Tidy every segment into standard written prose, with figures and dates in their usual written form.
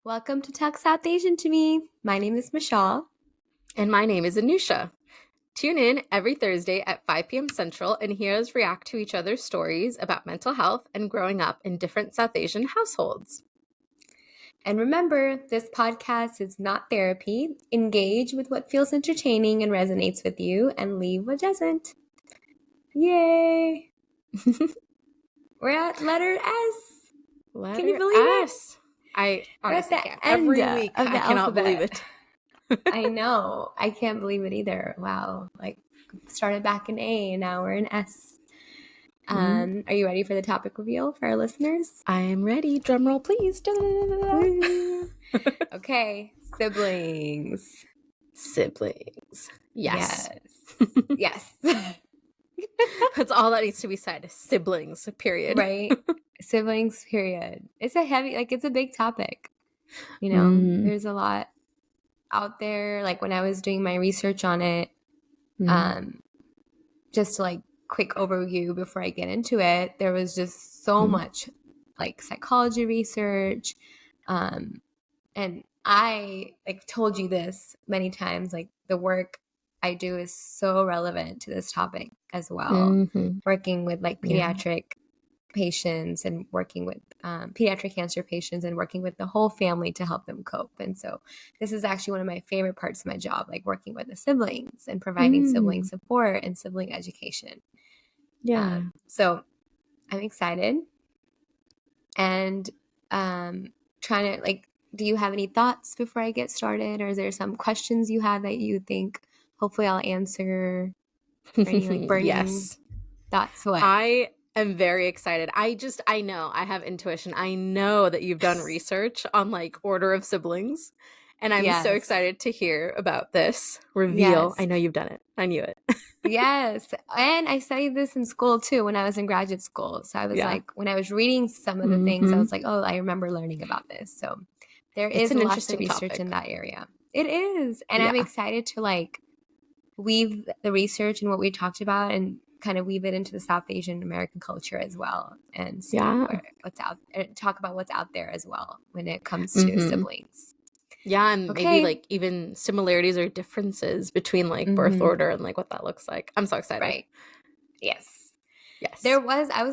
Welcome to Talk South Asian to me. My name is Michelle. And my name is Anusha. Tune in every Thursday at 5 p.m. Central and hear us react to each other's stories about mental health and growing up in different South Asian households. And remember, this podcast is not therapy. Engage with what feels entertaining and resonates with you, and leave what doesn't. Yay! We're at letter S. Can you believe it? I honestly We're at can't. the end Every week, of the I cannot alphabet. believe it. I know. I can't believe it either. Wow. Like, started back in A, and now we're in S. Are you ready for the topic reveal for our listeners? I am ready. Drum roll, please. Okay, siblings. Siblings. Yes. Yes. That's all that needs to be said. Siblings, period. Right? Siblings, period. It's a big topic. You know, there's a lot out there. Like when I was doing my research on it, just to like quick overview before I get into it, there was just so much like psychology research. And I like told you this many times, like the work I do is so relevant to this topic as well. Working with like pediatric patients and working with pediatric cancer patients and working with the whole family to help them cope. And so this is actually one of my favorite parts of my job, like working with the siblings and providing sibling support and sibling education. Yeah. So I'm excited and trying to like, do you have any thoughts before I get started? Or is there some questions you had that you think hopefully I'll answer? Or any like burning thoughts? What? I am very excited. I know, I have intuition. I know that you've done research on like order of siblings. And I'm so excited to hear about this reveal. Yes. I know you've done it. I knew it. Yes. And I studied this in school too when I was in graduate school. So I was like, when I was reading some of the things, I was like, oh, I remember learning about this. So there is lots of research in that area. It is. And I'm excited to like weave the research and what we talked about and kind of weave it into the South Asian American culture as well and see what's out, talk about what's out there as well when it comes to siblings. Yeah, and maybe like even similarities or differences between like birth order and like what that looks like. I'm so excited. Right. Yes. There was I was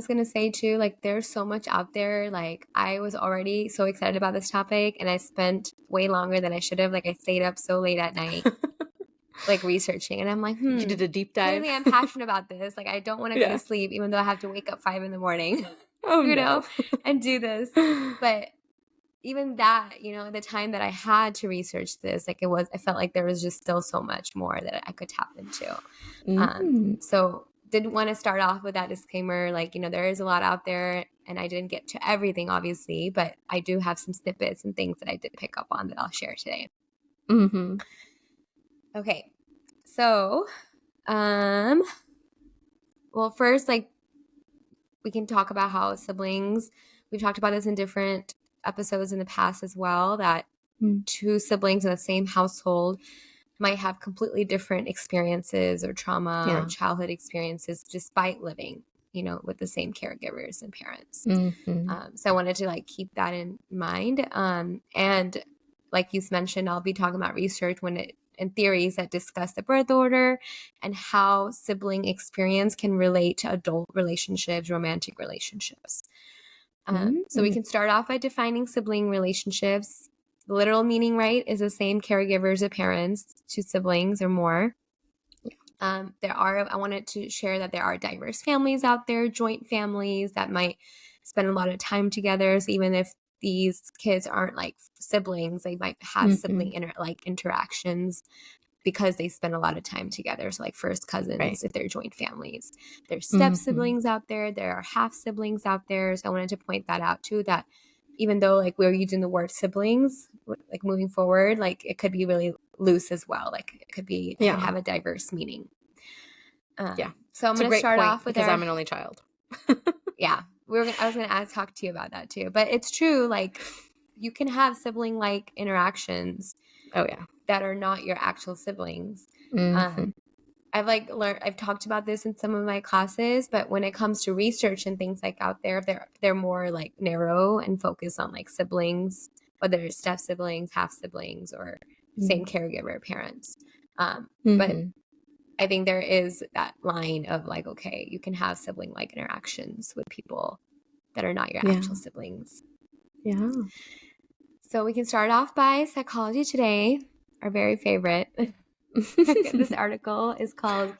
gonna say too, like there's so much out there. Like I was already so excited about this topic and I spent way longer than I should have. Like I stayed up so late at night like researching and I'm like, you did a deep dive. Clearly I'm passionate about this. Like I don't want to go to sleep even though I have to wake up 5 a.m. Oh, you know, and do this. But even that, you know, the time that I had to research this, like I felt like there was just still so much more that I could tap into. So didn't want to start off with that disclaimer. Like, you know, there is a lot out there and I didn't get to everything, obviously, but I do have some snippets and things that I did pick up on that I'll share today. Okay. So, well, first, like, we can talk about how siblings, we've talked about this in different episodes in the past as well, that two siblings in the same household might have completely different experiences or trauma or childhood experiences despite living, you know, with the same caregivers and parents. So I wanted to like keep that in mind. And like you mentioned, I'll be talking about research and theories that discuss the birth order and how sibling experience can relate to adult relationships, romantic relationships. So we can start off by defining sibling relationships. The literal meaning, right, is the same caregivers of parents to siblings or more. I wanted to share that there are diverse families out there, joint families that might spend a lot of time together. So even if these kids aren't like siblings, they might have sibling interactions because they spend a lot of time together. So like first cousins, if they're joint families. There's step siblings out there. There are half siblings out there. So I wanted to point that out too, that even though like we're using the word siblings, like moving forward, like it could be really loose as well. Like it could be, it could have a diverse meaning. So I'm going to start off with because I'm an only child. I was going to talk to you about that too, but it's true. Like you can have sibling interactions. Oh yeah. That are not your actual siblings. I've talked about this in some of my classes, but when it comes to research and things like out there, they're more like narrow and focus on like siblings, whether it's step siblings, half siblings, or same caregiver parents. But I think there is that line of like, okay, you can have sibling like interactions with people that are not your actual siblings. Yeah. So we can start off by Psychology Today, our very favorite. This article is called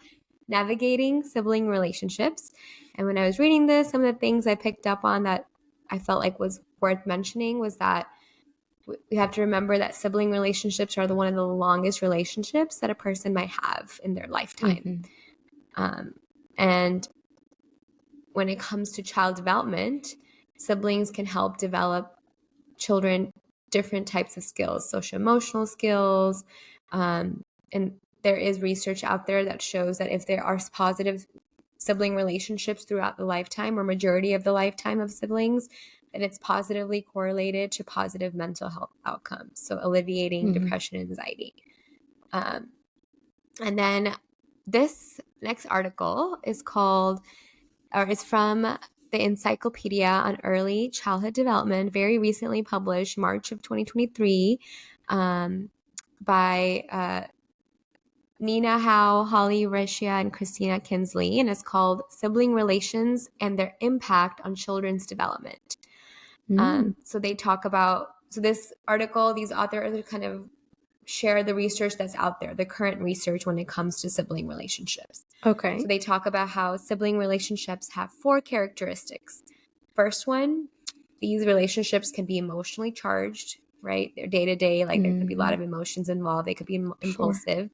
Navigating Sibling Relationships. And when I was reading this, some of the things I picked up on that I felt like was worth mentioning was that we have to remember that sibling relationships are one of the longest relationships that a person might have in their lifetime. And when it comes to child development, siblings can help develop children different types of skills, social emotional skills. And there is research out there that shows that if there are positive sibling relationships throughout the lifetime or majority of the lifetime of siblings, then it's positively correlated to positive mental health outcomes. So alleviating depression and anxiety. And then this next article is from the Encyclopedia on Early Childhood Development, very recently published, March of 2023, by Nina Howe, Holly Reshia, and Christina Kinsley, and it's called Sibling Relations and Their Impact on Children's Development. So they talk about, this article, these authors kind of share the research that's out there, the current research when it comes to sibling relationships. Okay. So they talk about how sibling relationships have 4 characteristics. First one, these relationships can be emotionally charged, right? They're day to day, like there could be a lot of emotions involved. They could be impulsive. Sure.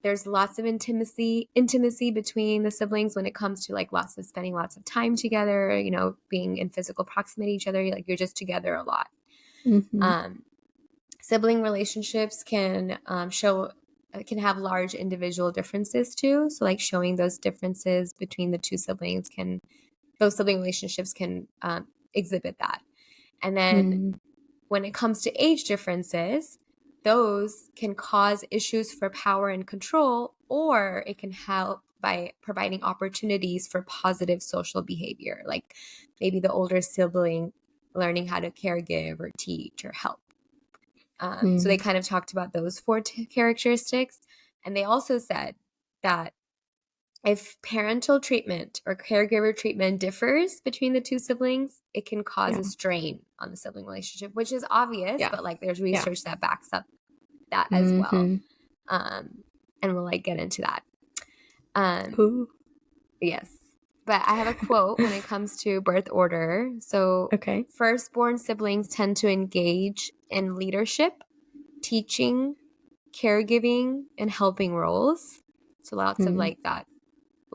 There's lots of intimacy between the siblings when it comes to like spending lots of time together, being in physical proximity to each other, like you're just together a lot. Sibling relationships can have large individual differences too. So like showing those differences between the two siblings those sibling relationships can exhibit that. And then when it comes to age differences, those can cause issues for power and control, or it can help by providing opportunities for positive social behavior, like maybe the older sibling learning how to caregive or teach or help. So they kind of talked about those 4 characteristics. And they also said that if parental treatment or caregiver treatment differs between the two siblings, it can cause a strain on the sibling relationship, which is obvious, but like there's research that backs up that as well. And we'll like get into that. Yes. But I have a quote when it comes to birth order. So firstborn siblings tend to engage in leadership, teaching, caregiving, and helping roles. So lots of like that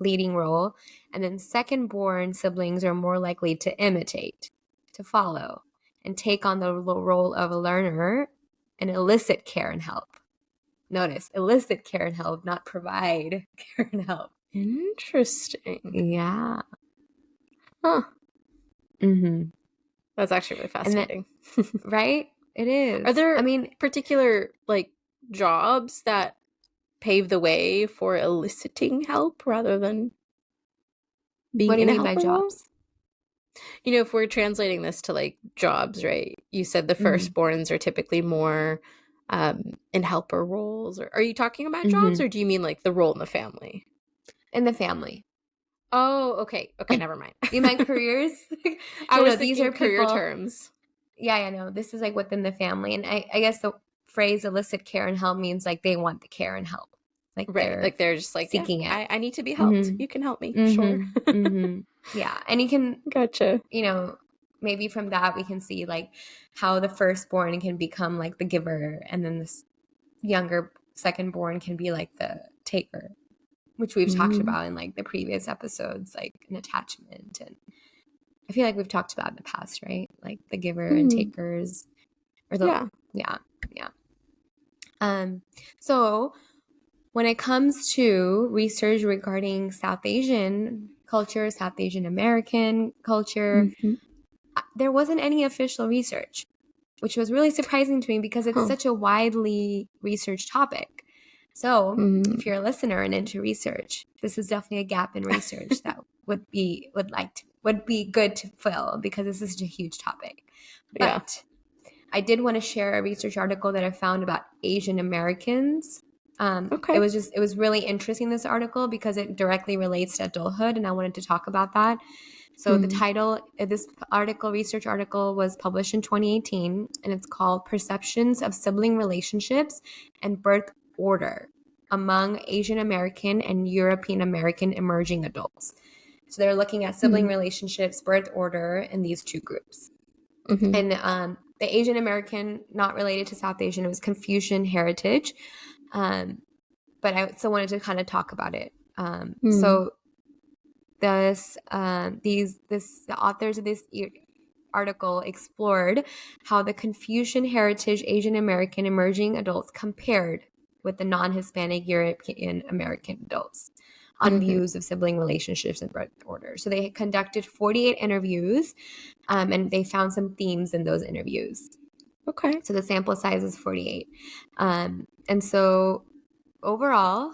leading role. And then second-born siblings are more likely to imitate, to follow, and take on the role of a learner and elicit care and help. Notice, elicit care and help, not provide care and help. Interesting. Yeah. Huh. That's actually really fascinating. Right? It is. Are there particular like jobs that pave the way for eliciting help rather than being what do you in a mean by helper jobs? role? If we're translating this to like jobs, right? You said the firstborns are typically more in helper roles. Or are you talking about jobs, or do you mean like the role in the family? In the family. Oh, okay. Okay, never mind. You meant careers? I was thinking these are career terms. Yeah, I know. This is like within the family. And I guess the phrase elicit care and help means like they want the care and help. Like they're just like seeking it. I need to be helped. You can help me. Sure. Yeah. And you can Gotcha. Maybe from that we can see like how the firstborn can become like the giver, and then this younger secondborn can be like the taker, which we've talked about in like the previous episodes, like an attachment. And I feel like we've talked about in the past, right? Like the giver and takers, or the yeah. So when it comes to research regarding South Asian culture, South Asian American culture, there wasn't any official research, which was really surprising to me because it's such a widely researched topic. So Mm. if you're a listener and into research, this is definitely a gap in research that would be good to fill, because this is such a huge topic. Yeah. But I did want to share a research article that I found about Asian Americans. Okay. It was really interesting, this article, because it directly relates to adulthood, and I wanted to talk about that. So the Mm. title of this research article, was published in 2018, and it's called "Perceptions of Sibling Relationships and Birth Order Among Asian American and European American Emerging Adults." So they're looking at sibling Mm. relationships, birth order, in these two groups. Mm-hmm. And the Asian American, not related to South Asian, it was Confucian heritage. But I still wanted to kind of talk about it. Mm. So the authors of this article explored how the Confucian heritage Asian American emerging adults compared with the non-Hispanic European American adults on Mm-hmm. views of sibling relationships and birth order. So they conducted 48 interviews, and they found some themes in those interviews. Okay. So the sample size is 48. And so overall,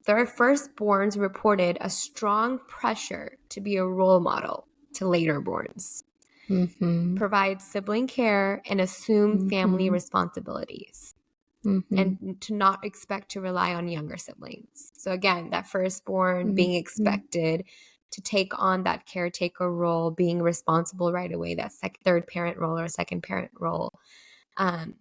their firstborns reported a strong pressure to be a role model to laterborns, Mm-hmm. provide sibling care, and assume family Mm-hmm. responsibilities, Mm-hmm. and to not expect to rely on younger siblings. So again, that firstborn being Mm-hmm. expected to take on that caretaker role, being responsible right away, that third parent role or second parent role. Um,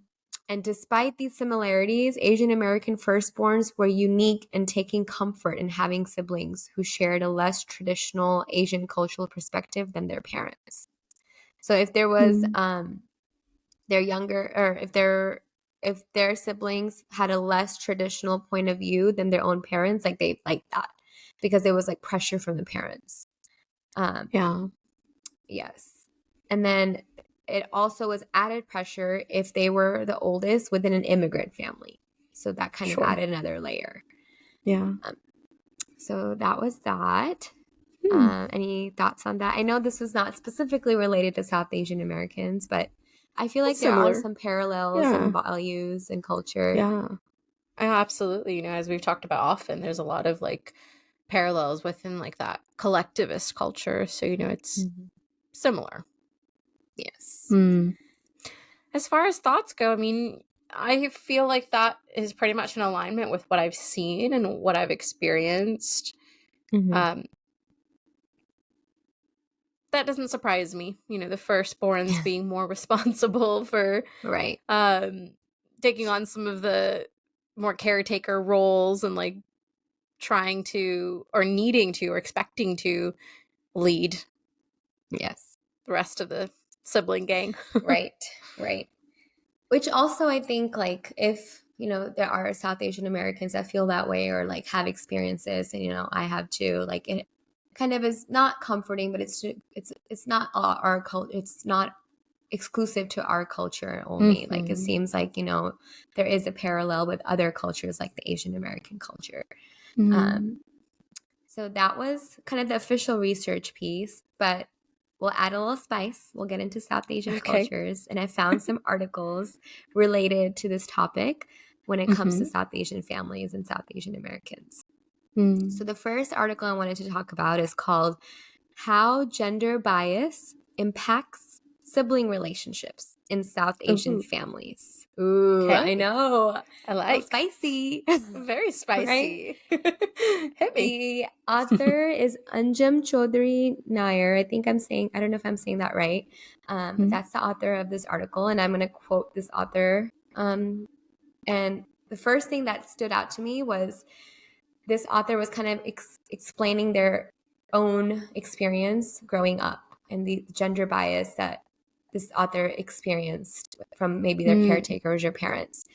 and despite these similarities, Asian American firstborns were unique in taking comfort in having siblings who shared a less traditional Asian cultural perspective than their parents. So if there was Mm. their younger, or if their siblings had a less traditional point of view than their own parents, like they liked that, because there was like pressure from the parents. Um, Yeah. yes. And then it also was added pressure if they were the oldest within an immigrant family. So that kind of Sure. added another layer. Yeah. Um, so that was that. Hmm. Any thoughts on that? I know this was not specifically related to South Asian Americans, but I feel It's like there are similar. some parallels in Yeah. values and culture. Yeah. Absolutely. As we've talked about often, there's a lot of like parallels within like that collectivist culture. So, it's Mhm. similar. Yes. Hmm. As far as thoughts go, I feel like that is pretty much in alignment with what I've seen and what I've experienced. Hmm. Um, that doesn't surprise me. The firstborns being more responsible for Right. um, taking on some of the more caretaker roles and like trying to or needing to or expecting to lead Yes. the rest of the sibling gang. Right. Right. Which also, I think, like, if, there are South Asian Americans that feel that way, or like have experiences, and, I have too, like, it kind of is not comforting, but it's not our culture. It's not exclusive to our culture only. Like, it Hmm. seems like, there is a parallel with other cultures, like the Asian American culture. Mm. Um, so that was kind of the official research piece, but we'll add a little spice. We'll get into South Asian Okay. cultures. And I found some articles related to this topic when it comes to Hmm. South Asian families and South Asian Americans. So Mm. the first article I wanted to talk about is called "How Gender Bias Impacts Sibling Relationships in South Asian Ooh. Families." Ooh, I Okay. know. A I little like. spicy. Very Right? spicy. Hit me. The author is Anjum Chaudhry Nair. I don't know if I'm saying that right, but Mm. that's the author of this article. And I'm going to quote this author. And the first thing that stood out to me was this author was kind of explaining their own experience growing up and the gender bias that this author experienced from maybe their Mm. caretakers or parents.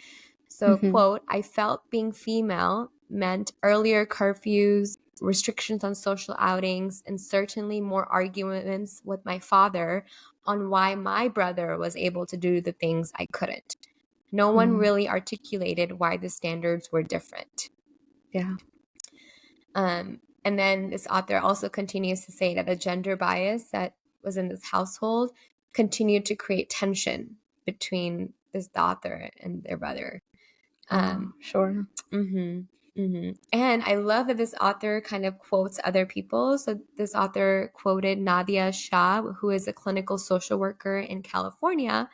So, Hmm. quote, "I felt being female meant earlier curfews, restrictions on social outings, and certainly more arguments with my father on why my brother was able to do the things I couldn't. No one Mm. really articulated why the standards were different." Yeah. And then this author also continues to say that the gender bias that was in this household continued to create tension between this author and their brother. Um, Sure. hmm And I love that this author kind of quotes other people. So this author quoted Nadia Shah, who is a clinical social worker in California.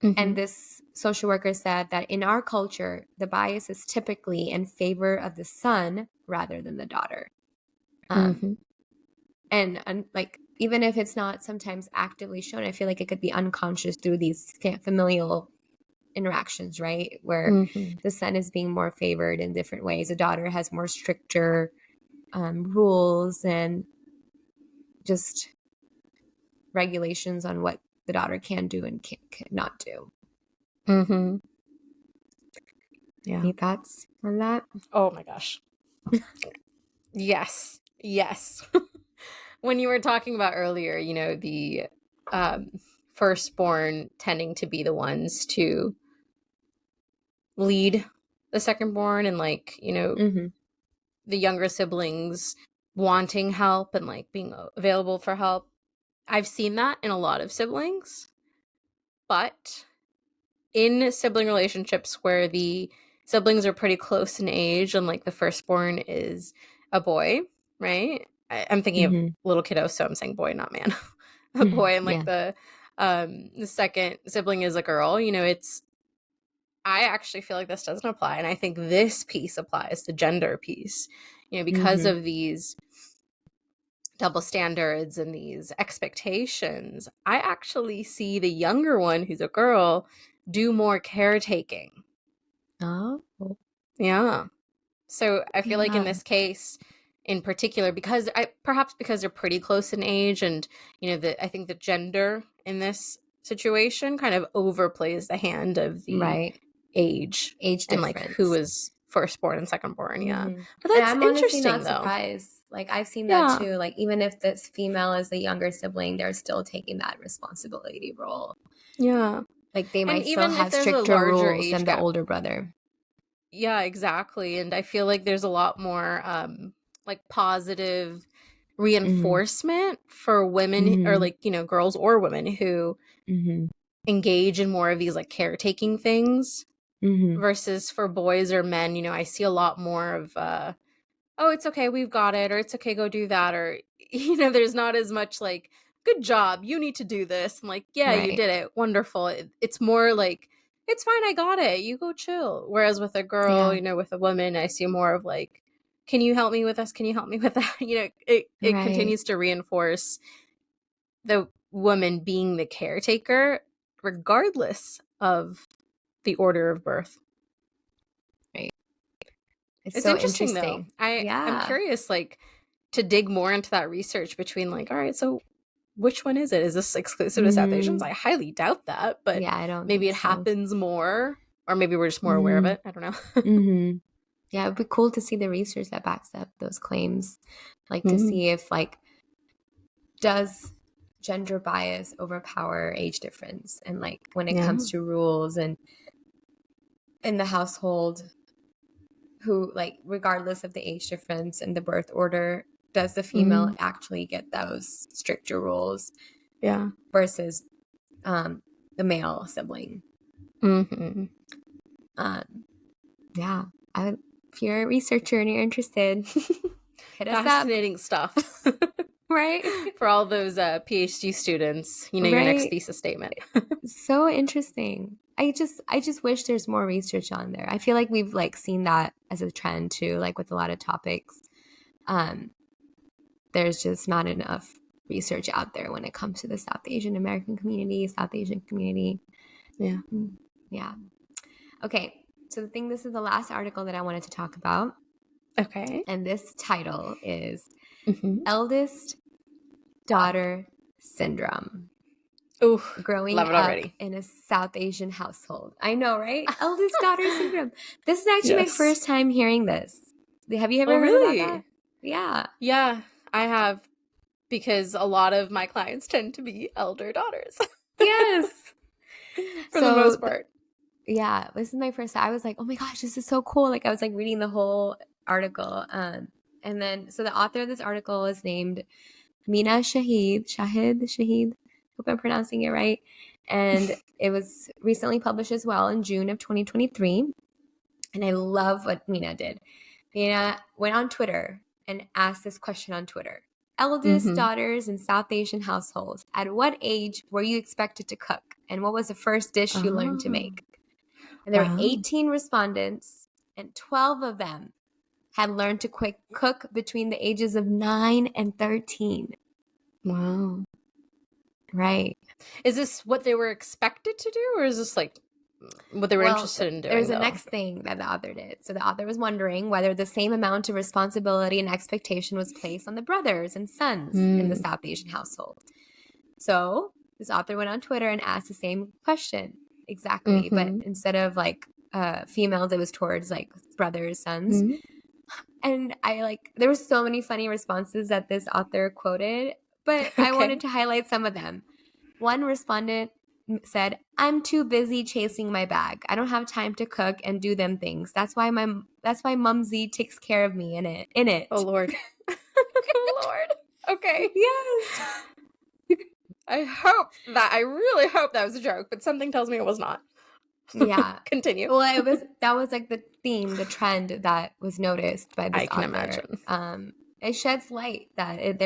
And Mhm. this social worker said that in our culture, the bias is typically in favor of the son rather than the daughter. Um, Mhm. and like, even if it's not sometimes actively shown, I feel like it could be unconscious through these familial interactions, right? Where Mhm. the son is being more favored in different ways. The daughter has more stricter rules and just regulations on what the daughter can do and cannot do. Mhm. Yeah. Any thoughts on that? Oh my gosh. Yes. Yes. When you were talking about earlier, the um, firstborn tending to be the ones to lead the secondborn, and Mm-hmm. the younger siblings wanting help and being available for help. I've seen that in a lot of siblings, but in sibling relationships where the siblings are pretty close in age and the firstborn is a boy, right? I'm thinking of Mm-hmm. little kiddos, so I'm saying boy, not man. A boy, and Yeah. the second sibling is a girl. It's I actually feel like this doesn't apply, and I think this piece applies, the gender piece. Because Mm-hmm. of these double standards and these expectations, I actually see the younger one, who's a girl, do more caretaking. Oh, Yeah. So I feel like in yeah. this case in particular, perhaps because they're pretty close in age, and I think the gender in this situation kind of overplays the hand of the Right. age Age and who difference. was firstborn and secondborn. Yeah. Mm-hmm. But And that's I'm honestly interesting not though. surprised. Like, I've seen that Yeah. too. Like, even if this female is the younger sibling, they're still taking that responsibility role. Yeah. Like, they And might still even if have there's a stricter larger rules age than the gap. older brother. Yeah, exactly. And I feel like there's a lot more positive Mm-hmm. reinforcement for women, or Mm-hmm. girls or women who Mm-hmm. engage in more of these caretaking things, Mm-hmm. versus for boys or men. I see a lot more of oh, it's okay, we've got it, or it's okay, go do that, or there's not as much good job, you need to do this, and yeah, you Right. did it, wonderful. It's more it's fine, I got it, you go chill. Whereas with a girl, Yeah. with a woman, I see more of can you help me with this, can you help me with that? It Right. continues to reinforce the woman being the caretaker regardless of the order of birth. Right. It's It's so interesting though. interesting. I'm Yeah. curious to dig more into that research between all right, so which one is it? Is this exclusive to South Asians? Mm-hmm. I highly doubt that, but Yeah, I don't maybe think it so. happens more, or maybe we're just more aware of Mm-hmm. it. I don't know. Mm-hmm. Yeah, it'd be cool to see the research that backs up those claims. Like, to Mm, see if, like, does gender bias overpower age difference, and like when it yeah. comes to rules and in the household, who, like, regardless of the age difference and the birth order, does the female Mm, actually get those stricter rules yeah. versus um the male sibling. Hmm. um yeah, if you're a researcher and you're interested, hit us up. Fascinating stuff. Right. For all those PhD students, your next Right. thesis statement. So interesting. I just wish there's more research on there. I feel like we've, like, seen that as a trend too, like with a lot of topics. Um, there's just not enough research out there when it comes to the South Asian American community, South Asian community. Yeah. Yeah. Okay. So this is the last article that I wanted to talk about. Okay. And this title is Hmm. Eldest Daughter Syndrome. Ooh, Growing love it up already. in a South Asian household. I know, right? Eldest daughter syndrome. This is actually my Yes. first time hearing this. Have you Oh, ever heard about that? really? Yeah. Yeah, I have, because a lot of my clients tend to be elder daughters Yes. for the So, most part. yeah, this is my first time. I was like, oh my gosh, this is so cool. Like, I was like reading the whole article. And then, so the author of this article is named Mina Shahid. Hope I'm pronouncing it right. And it was recently published as well in June of 2023. And I love what Mina did. Mina went on Twitter and asked this question on Twitter. Eldest Mm-hmm. daughters in South Asian households, at what age were you expected to cook? And what was the first dish you learned to Oh, make? And there were wow. 18 respondents, and 12 of them had learned to cook between the ages of 9 and 13. Wow. Right. Is this what they were expected to do, or is this like what they were Well, interested in there's doing, the though? next thing that the author did. So the author was wondering whether the same amount of responsibility and expectation was placed on the brothers and sons in the Mm. South Asian household. So this author went on Twitter and asked the same question exactly, but Mm-hmm. instead of like females, it was towards like brothers, sons. Mm-hmm. And I like, there were so many funny responses that this author quoted, but I wanted Okay. to highlight some of them. One respondent said, "I'm too busy chasing my bag. I don't have time to cook and do them things. That's why Mumsy takes care of me in it." In Oh, it. Lord. Lord. Okay. Yes. I really hope that was a joke, but something tells me it was not. Yeah. Continue. Well, that was like the theme, the trend that was noticed by this I can author. imagine. It sheds light that it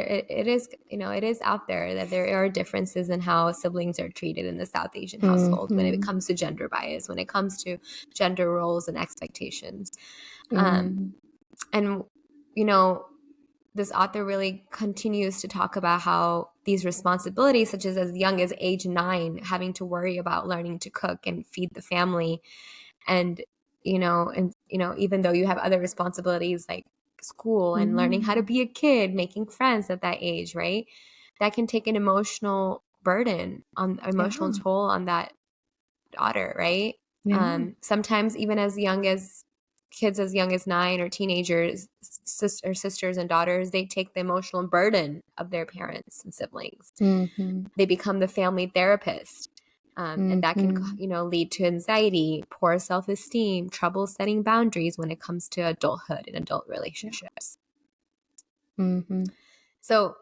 is, it is out there that there are differences in how siblings are treated in the South Asian household when it Mm-hmm. comes to gender bias, when it comes to gender roles and expectations. Um, Mm-hmm. and you know, this author really continues to talk about how these responsibilities, such as young as age 9, having to worry about learning to cook and feed the family, and even though you have other responsibilities like school and learning how to Mm-hmm. be a kid, making friends at that age, right? That can take an emotional Yeah. toll on that daughter, right? Yeah. Sometimes even as young as kids as young as 9 or teenagers, sisters and daughters, they take the emotional burden of their parents and siblings. Mm-hmm. They become the family therapist. And that can, Mm-hmm. lead to anxiety, poor self-esteem, trouble setting boundaries when it comes to adulthood and adult Yeah. relationships. Mm-hmm. So,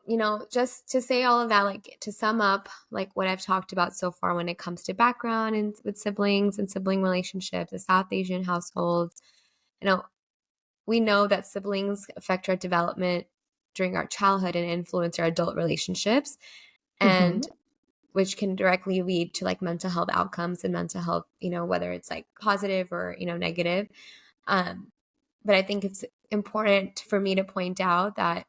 just to say all of that, like to sum up, like what I've talked about so far when it comes to background and with siblings and sibling relationships, the South Asian households, you know, we know that siblings affect our development during our childhood and influence our adult relationships, Mm-hmm. and which can directly lead to like mental health outcomes and mental health, whether it's like positive or, negative. Um, but I think it's important for me to point out that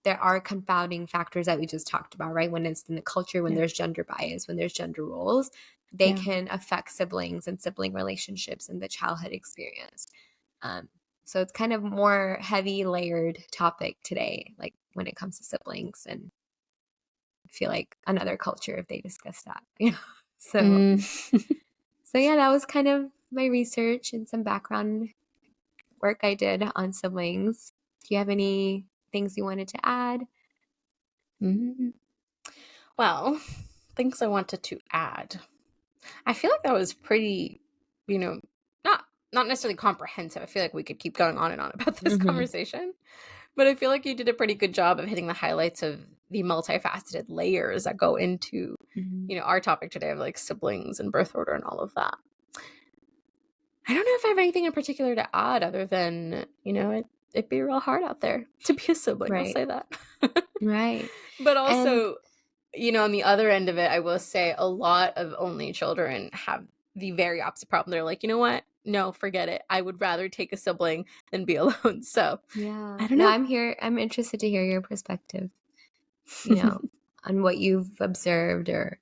there are confounding factors that we just talked about, right? When it's in the culture, when Yeah. there's gender bias, when there's gender roles, they Yeah. can affect siblings and sibling relationships and the childhood experience. Um, so it's kind of more heavy layered topic today, like when it comes to siblings, and I feel like another culture if they discuss that, So, Mm. so yeah, that was kind of my research and some background work I did on siblings. Do you have any things you wanted to add? Mm-hmm. Well, things I wanted to add. I feel like that was pretty, you know, not not necessarily comprehensive. I feel like we could keep going on and on about this Mm-hmm. conversation, but I feel like you did a pretty good job of hitting the highlights of the multifaceted layers that go into, Mm-hmm. our topic today of like siblings and birth order and all of that. I don't know if I have anything in particular to add other than, it'd be real hard out there to be a sibling. I'll Right. say that. Right. But And also, on the other end of it, I will say a lot of only children have the very opposite problem. They're like, you know what? No, forget it. I would rather take a sibling than be alone. So yeah, I don't no, know. I'm here. I'm interested to hear your perspective, you know, on what you've observed, or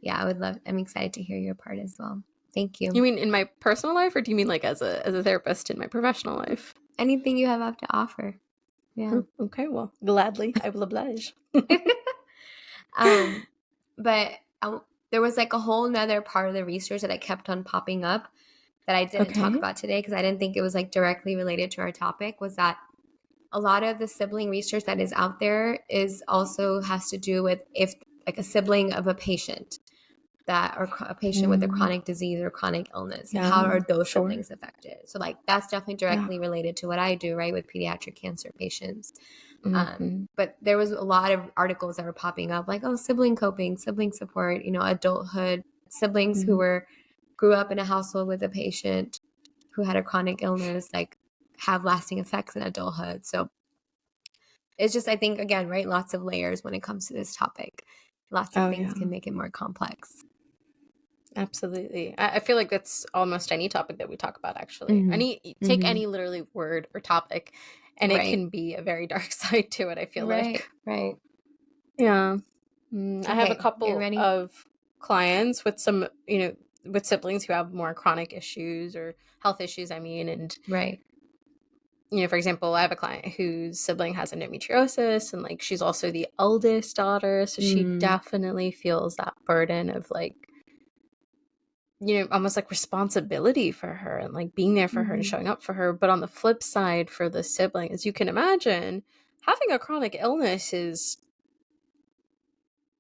yeah, I'm excited to hear your part as well. Thank You you. mean in my personal life, or do you mean like as a therapist in my professional life? Anything you have to offer. Yeah. Oh, okay, well, gladly, I will oblige. um, but there was like a whole nother part of the research that I kept on popping up that I didn't talk Okay. about today because I didn't think it was like directly related to our topic, was that a lot of the sibling research that is out there is also has to do with if like a sibling of a patient that, or a patient with a Mm, chronic disease or chronic illness, and how yeah, are those sure. siblings affected. So like that's definitely Yeah. directly related to what I do, right, with pediatric cancer patients. Mm-hmm. But there was a lot of articles that were popping up like, oh, sibling coping, sibling support, adulthood, siblings who Mm-hmm. grew up in a household with a patient who had a chronic illness like have lasting effects in adulthood. So it's just, I think, again, right, lots of layers when it comes to this topic. Lots of Oh, things yeah. can make it more complex. Absolutely. I feel like that's almost any topic that we talk about, actually. Take Mm-hmm. any literally word or topic, and it Right. can be a very dark side to it, I feel Right. like. Right. Yeah. I have a Okay. You couple ready? of clients with some, with siblings who have more chronic issues or health issues, I mean. And, Right. for example, I have a client whose sibling has endometriosis, and like she's also the eldest daughter. So she Mm. definitely feels that burden of like, almost like responsibility for her and like being there for her and Mm-hmm. showing up for her. But on the flip side, for the sibling, as you can imagine, having a chronic illness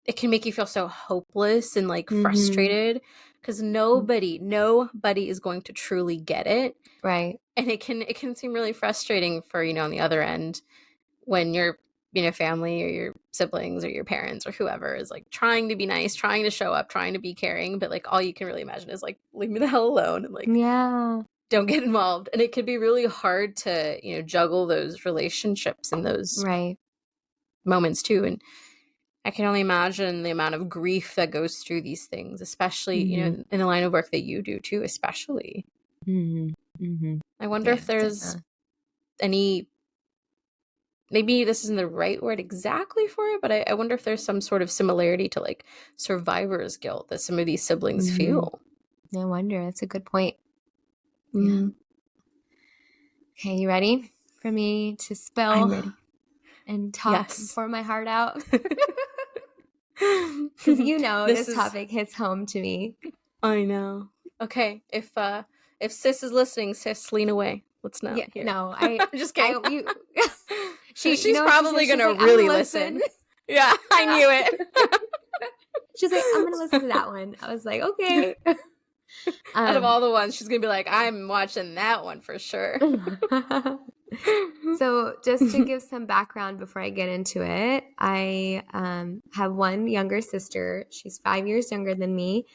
it can make you feel so hopeless and like Mm-hmm. frustrated because nobody is going to truly get it. Right. And it can seem really frustrating for, on the other end when your, family or your siblings or your parents or whoever is like trying to be nice, trying to show up, trying to be caring, but like all you can really imagine is like, leave me the hell alone and like Yeah. don't get involved. And it can be really hard to, juggle those relationships and those Right. moments too. And I can only imagine the amount of grief that goes through these things, especially, Mm-hmm. in the line of work that you do too, especially. Mm-hmm. Mm-hmm. I wonder Yeah. if there's any, maybe this isn't the right word exactly for it, but I wonder if there's some sort of similarity to like survivor's guilt that some of these siblings Mm-hmm. feel. I wonder. That's a good point. Yeah. Mm, Okay. You ready for me to I'm spill ready. and talk and Yes. pour my heart out? Because This this is, topic hits home to me. I know. Okay. If sis is listening, sis, lean away. Let's not Yeah, hear. no, I'm just kidding. you. You She's know what she said? probably She's gonna like, I'm gonna really listen. listen. Yeah, I knew it. She's like, I'm gonna listen to that one. I was like, okay. Out of Um. all the ones, she's gonna be like, I'm watching that one for sure. So just to give some background before I get into it, I have one younger sister. She's 5 years younger than me.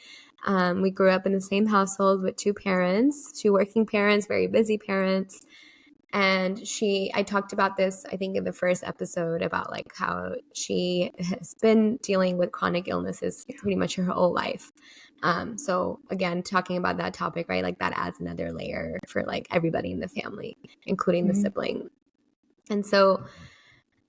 We grew up in the same household with two parents, two working parents, very busy parents. And I talked about this, I think, in the first episode about like how she has been dealing with chronic illnesses pretty much her whole life. So again, talking about that topic, right? Like that adds another layer for like everybody in the family, including the sibling. And so,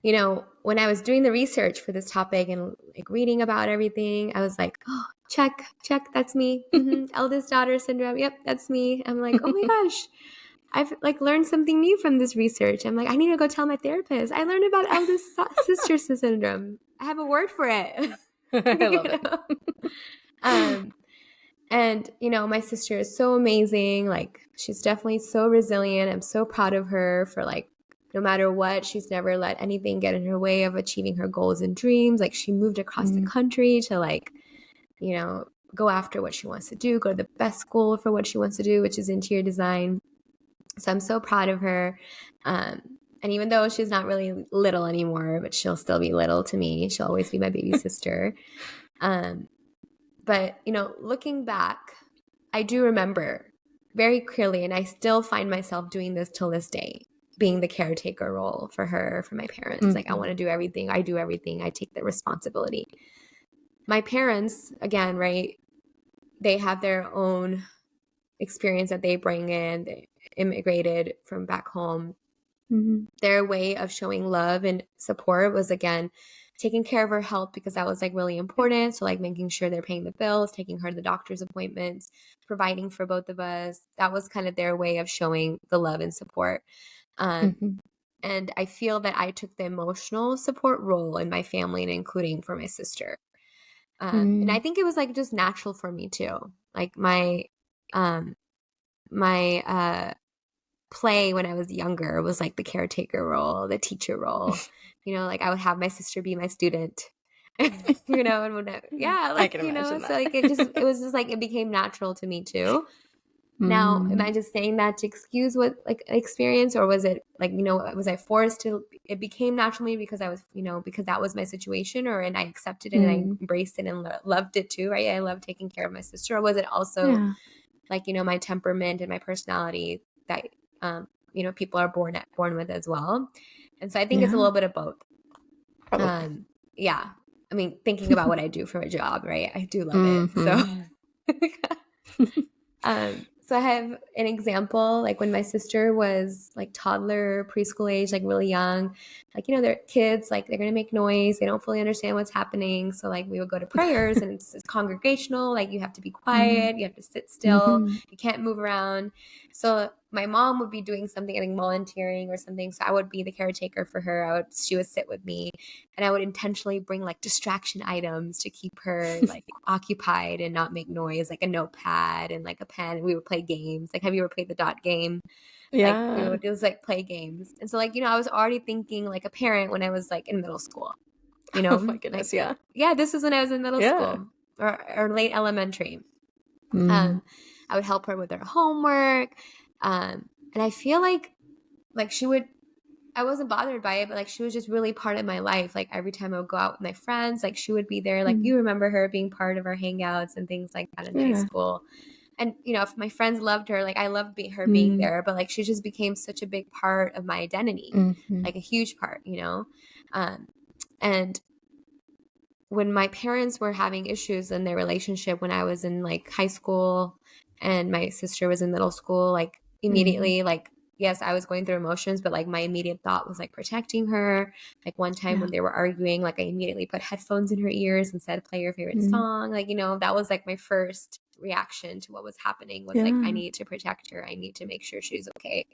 when I was doing the research for this topic and like reading about everything, I was like, oh, check, that's me. Eldest daughter syndrome. Yep, that's me. I'm like, oh my gosh, I've like learned something new from this research. I'm like, I need to go tell my therapist. I learned about sister syndrome. I have a word for it. I You love it. know? And my sister is so amazing. Like she's definitely so resilient. I'm so proud of her for like no matter what, she's never let anything get in her way of achieving her goals and dreams. Like she moved across the country to like, go after what she wants to do, go to the best school for what she wants to do, which is interior design. So I'm so proud of her. And even though she's not really little anymore, but she'll still be little to me, she'll always be my baby sister. But, looking back, I do remember very clearly, and I still find myself doing this till this day, being the caretaker role for her, for my parents. Like, I want to do everything. I do everything. I take the responsibility. My parents, again, right, they have their own experience that they bring in. They immigrated from back home. Their way of showing love and support was, again, taking care of her health because that was like really important. So like making sure they're paying the bills, taking her to the doctor's appointments, providing for both of us. That was kind of their way of showing the love and support. And I feel that I took the emotional support role in my family and including for my sister. And I think it was like just natural for me too. Like my play when I was younger was like the caretaker role, the teacher role. Like I would have my sister be my student. And I can imagine so that. like it was just like it became natural to me too. Now, am I just saying that to excuse what like experience, or was it like, was I forced to? It became natural to me because I was, because that was my situation, and I accepted it and I embraced it and loved it too, right? I love taking care of my sister. Or was it also like, my temperament and my personality that, people are born with as well. And so I think it's a Yeah. little bit of both. Probably. Um, yeah. I mean, thinking about what I do for a job, right? I do love it. So Mm-hmm. So I have an example, like when my sister was like toddler, preschool age, like really young, like, they're kids, like they're going to make noise. They don't fully understand what's happening. So like we would go to prayers and it's congregational. Like you have to be quiet. You have to sit still. Mm-hmm. You can't move around. So my mom would be doing something, I think volunteering or something. So I would be the caretaker for her. She would sit with me and I would intentionally bring like distraction items to keep her like occupied and not make noise, like a notepad and like a pen. And we would play games. Like, have you ever played the dot game? Like we Yeah. would just like play games. And so like, I was already thinking like a parent when I was like in middle school, Oh my like, goodness. Yeah. yeah, this was when I was in middle Yeah. school or late elementary. Mm. I would help her with her homework. And I feel like she would, I wasn't bothered by it, but like she was just really part of my life. Like every time I would go out with my friends, like she would be there. Like Mm. you remember her being part of our hangouts and things like that in high Yeah. school. And if my friends loved her, like I loved her being Mm. there, but like she just became such a big part of my identity, Mm-hmm. like a huge part. Um, and when my parents were having issues in their relationship when I was in like high school and my sister was in middle school, like Mm-hmm. immediately, like, yes, I was going through emotions, but like my immediate thought was like protecting her. Like one time Yeah. when they were arguing, like I immediately put headphones in her ears and said, play your favorite Mm. song. Like, that was like my first reaction to what was happening was like, I Yeah. need to protect her. I need to make sure she's okay.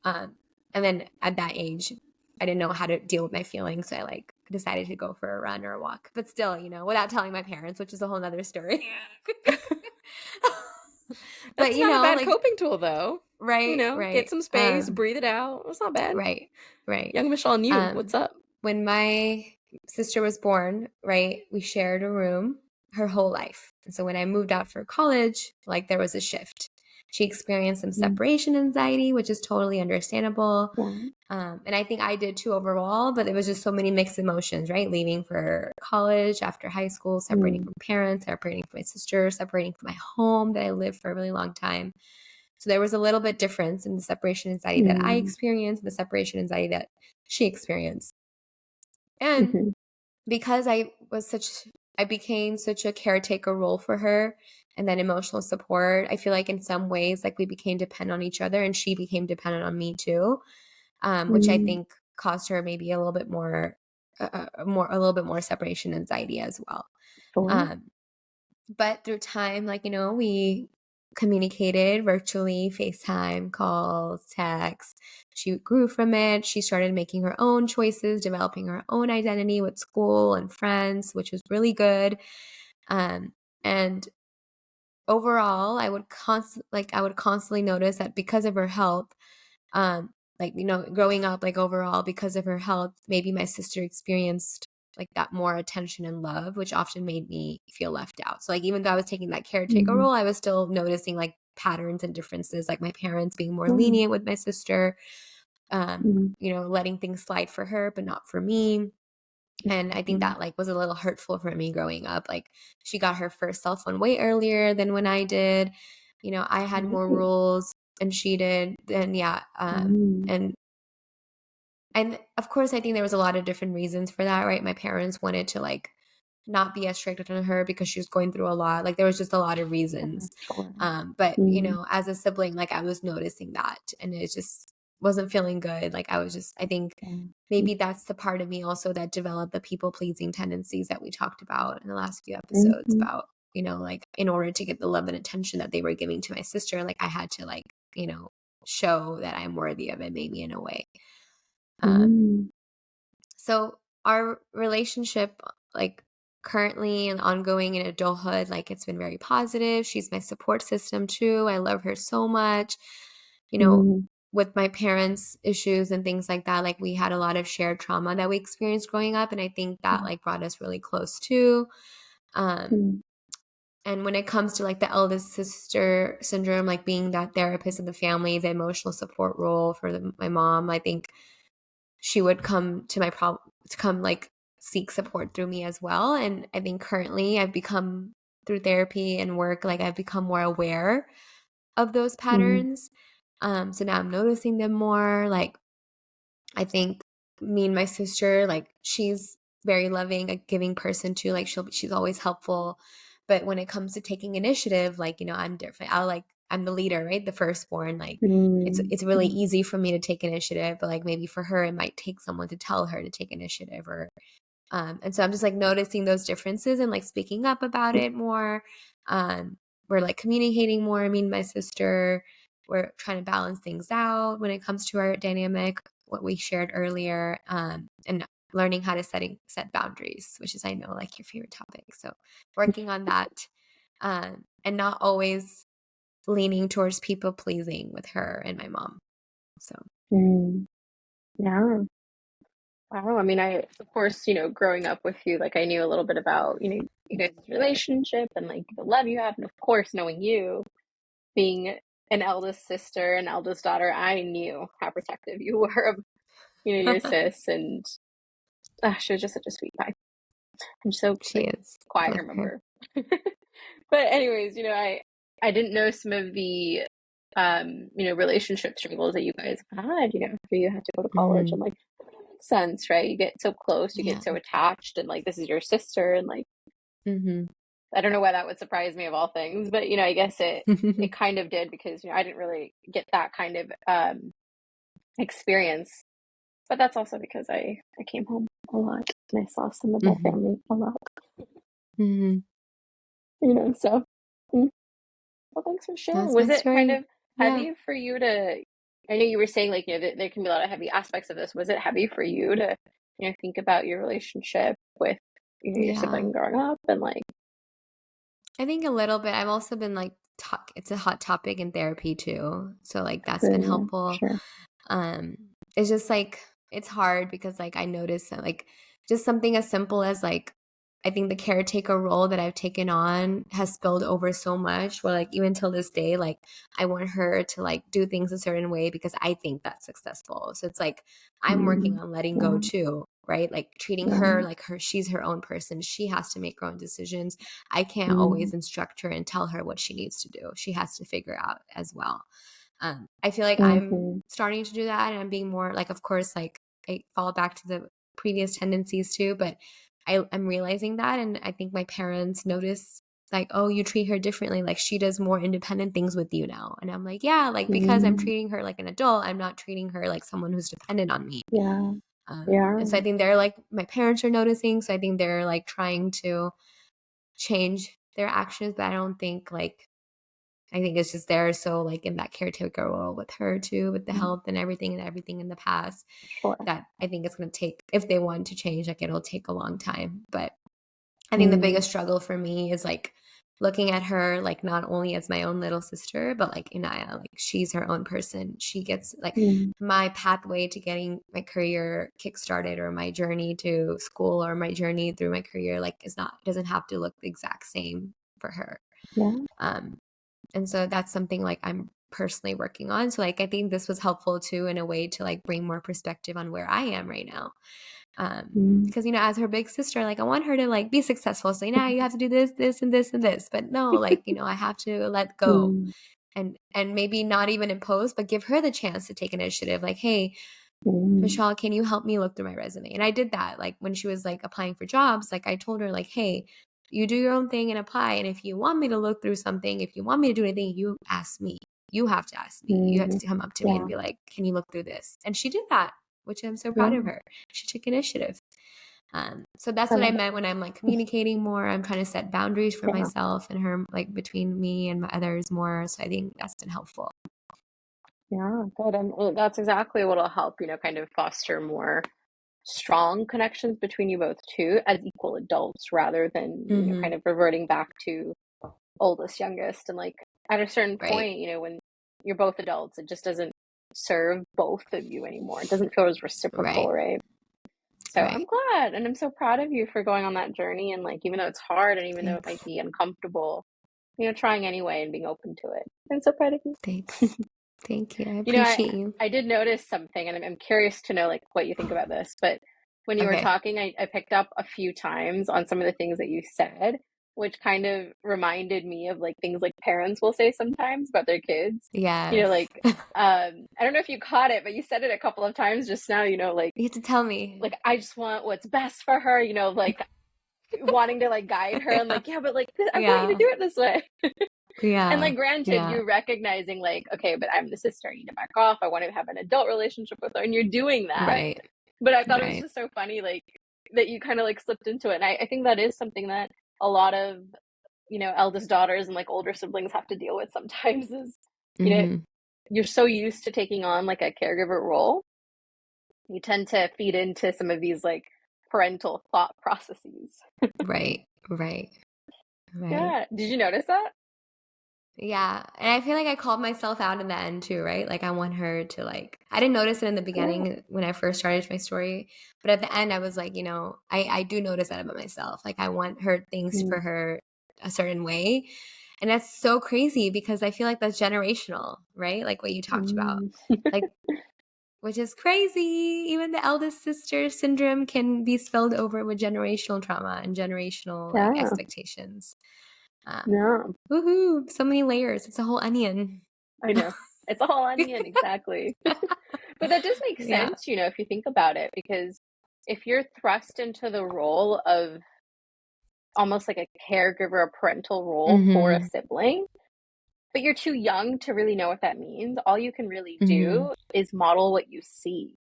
Um, and then at that age, I didn't know how to deal with my feelings. So I like decided to go for a run or a walk, but still, without telling my parents, which is a whole nother story. But That's not a bad like, coping tool, though. right, Get right, some space, breathe it out. It's not bad. right, right. Young Michelle and you, what's Um, up? when my sister was born, right, we shared a room her whole life. And so when I moved out for college, like there was a shift. She experienced some Mm. separation anxiety, which is totally understandable. Yeah. And I think I did too overall, but there was just so many mixed emotions, right? Leaving for college after high school, separating Mm. from parents, separating from my sister, separating from my home that I lived for a really long time. So there was a little bit difference in the separation anxiety that I Mm. experienced and the separation anxiety that she experienced. And Mm-hmm. because I became such a caretaker role for her and then emotional support, I feel like in some ways, like we became dependent on each other and she became dependent on me too, which I Mm. think caused her maybe a little bit a little bit more separation anxiety as well. Sure. Um, but through time, like, we communicated virtually, FaceTime, calls, texts. She grew from it. She started making her own choices, developing her own identity with school and friends, which was really good. Um, and overall, I would constantly notice that because of her health, um, like, growing up, like overall, because of her health, maybe my sister experienced like that more attention and love, which often made me feel left out. So like even though I was taking that caretaker Mm-hmm. role, I was still noticing like patterns and differences, like my parents being more Sure. lenient with my sister, Mm. letting things slide for her, but not for me. And I think Mm. that like was a little hurtful for me growing up. Like she got her first cell phone way earlier than when I did. I had more Right. rules and she did. And yeah, Mm. and of course I think there was a lot of different reasons for that, right? My parents wanted to like not be as strict on her because she was going through a lot. Like there was just a lot of reasons. Sure. But Mm. as a sibling, like I was noticing that and it just wasn't feeling good. Like I think Yeah. maybe that's the part of me also that developed the people pleasing tendencies that we talked about in the last few episodes Mm-hmm. about, like in order to get the love and attention that they were giving to my sister, like I had to like, show that I'm worthy of it maybe in a way. Um, Mm. so our relationship, like currently and ongoing in adulthood, like it's been very positive. She's my support system too. I love her so much. You know, Mm. with my parents' issues and things like that, like we had a lot of shared trauma that we experienced growing up. And I think that Yeah. like brought us really close too. Um, Mm. and when it comes to like the eldest sister syndrome, like being that therapist of the family, the emotional support role for my mom, I think she would come to my problem to come like seek support through me as well. And I think currently I've become through therapy and work, like I've become more aware of those Mm. patterns. So now I'm noticing them more. Like, I think me and my sister, like, she's very loving, a giving person too. Like, she's always helpful. But when it comes to taking initiative, like, I'm different. I'm the leader, right? The firstborn. Like, Mm. it's really Mm. easy for me to take initiative, but like maybe for her, it might take someone to tell her to take initiative, or and so I'm just like noticing those differences and like speaking up about it more. Um, we're like communicating more. I mean, my sister, we're trying to balance things out when it comes to our dynamic, what we shared earlier, and learning how to set boundaries, which is, I know, like your favorite topic. So working on that, and not always leaning towards people pleasing with her and my mom. So Mm. Yeah. Wow. I mean, of course, growing up with you, like I knew a little bit about, you guys' relationship and like the love you have. And of course, knowing you being an eldest sister and eldest daughter, I knew how protective you were of, your sis. And she was just such a sweet pie. I'm so she like is. I quiet, love her. remember. But anyways, I didn't know some of the relationship struggles that you guys had, after you had to go to college. Hmm. I'm like, that makes sense, right? You get so close, you get Yeah. so attached, and like this is your sister, and like Hmm. I don't know why that would surprise me of all things, but I guess it kind of did because I didn't really get that kind of experience. But that's also because I came home a lot and I saw some of my Hmm. family a lot, Hmm. so. mm, Well, thanks for sharing. That's Was my it kind story. of Yeah. heavy for you to? I know you were saying like there can be a lot of heavy aspects of this. Was it heavy for you to think about your relationship with your Yeah. sibling growing up and like I think a little bit. I've also been like talk it's a hot topic in therapy too. So like that's been yeah, helpful. sure. Um it's just like it's hard because like I notice that, like, just something as simple as like, I think the caretaker role that I've taken on has spilled over so much, where like even till this day, like I want her to like do things a certain way because I think that's successful. So it's like I'm working Mm, on letting go yeah, too, right? Like treating her yeah. like she's her own person. She has to make her own decisions. I can't Mm, always instruct her and tell her what she needs to do. She has to figure out as well. I feel like I'm mm-hmm, starting to do that, and I'm being more like, of course, like I fall back to the previous tendencies too, but I'm realizing that, and I think my parents notice like, oh, you treat her differently. Like she does more independent things with you now, and I'm like, yeah, like because I'm mm, treating her like an adult, I'm not treating her like someone who's dependent on me. yeah, yeah, And so I think they're like, my parents are noticing, so I think they're like trying to change their actions, but I don't think like, I think it's just they're so like in that caretaker role with her too, with the mm, health and everything in the past, sure. that I think it's going to take, if they want to change, like it'll take a long time. But I think the Mm, biggest struggle for me is like looking at her like not only as my own little sister, but like Inaya, like she's her own person. She gets like mm, my pathway to getting my career kickstarted, or my journey to school, or my journey through my career, like is not, doesn't have to look the exact same for her. yeah, Um, and so that's something like I'm personally working on. So like I think this was helpful too, in a way, to like bring more perspective on where I am right now. mm, Because as her big sister, like I want her to like be successful. So now you have to do this, this, and this, and this. But no, like I have to let go, mm, and maybe not even impose, but give her the chance to take initiative. Like, hey, mm, Michelle, can you help me look through my resume? And I did that. Like when she was like applying for jobs, like I told her like, hey, you do your own thing and apply. And if you want me to look through something, if you want me to do anything, you ask me. You have to ask me. You have mm, to come up to me and yeah, be like, can you look through this? And she did that, which I'm so proud of yeah. her. She took initiative. So that's I what I love meant when I'm like communicating more. I'm trying to set boundaries for it. Yeah, myself and her, like between me and my others more. So I think that's been helpful. yeah, good. And that's exactly what'll help, kind of foster more strong connections between you both too as equal adults rather than Mm-hmm. kind of reverting back to oldest youngest and like at a certain Right. point when you're both adults it just doesn't serve both of you anymore. It doesn't feel as reciprocal, Right. right? So I'm Right. glad and I'm so proud of you for going on that journey and like even though it's hard and even though it might Thanks. be uncomfortable, trying anyway and being open to it. I'm so proud of you. Thanks. Thank you. I You know, I appreciate you. I did notice something, and I'm curious to know like what you think about this. But when you were Okay. talking, I picked up a few times on some of the things that you said. which kind of reminded me of like things like parents will say sometimes about their kids. You know, Yes. like I don't know if you caught it, but you said it a couple of times just now, you know, You have to tell me. like I just want what's best for her, you know, like wanting to like guide her and like, yeah, but like I want you to Yeah. do it this way. And Yeah. like granted, Yeah. you recognizing like, okay, but I'm the sister, I need to back off. I want to have an adult relationship with her, and you're doing that. Right. But I thought it was Right. just so funny, like that you kind of like slipped into it. And I think that is something that a lot of, you know, eldest daughters and like older siblings have to deal with sometimes is, you know, Mm-hmm. you're so used to taking on like a caregiver role, you tend to feed into some of these like parental thought processes. Right. Right. Right. Yeah. Did you notice that? Yeah. And I feel like I called myself out in the end too, right? Like I want her to like I didn't notice it in the Yeah. beginning when I first started my story, but at the end I was like, I do notice that about myself. Like I want her things Mm, for her a certain way. And that's so crazy because I feel like that's generational, right? Like what you talked about. mm, Like which is crazy. Even the eldest sister syndrome can be spilled over with generational trauma and generational like yeah. expectations. Um, Yeah. woohoo! So many layers. It's a whole onion. I know. It's a whole onion, exactly. But that does make Yeah. sense, you know, if you think about it, because if you're thrust into the role of almost like a caregiver, a parental role for a Mhm. sibling, but you're too young to really know what that means, all you can really Mhm. do is model what you see.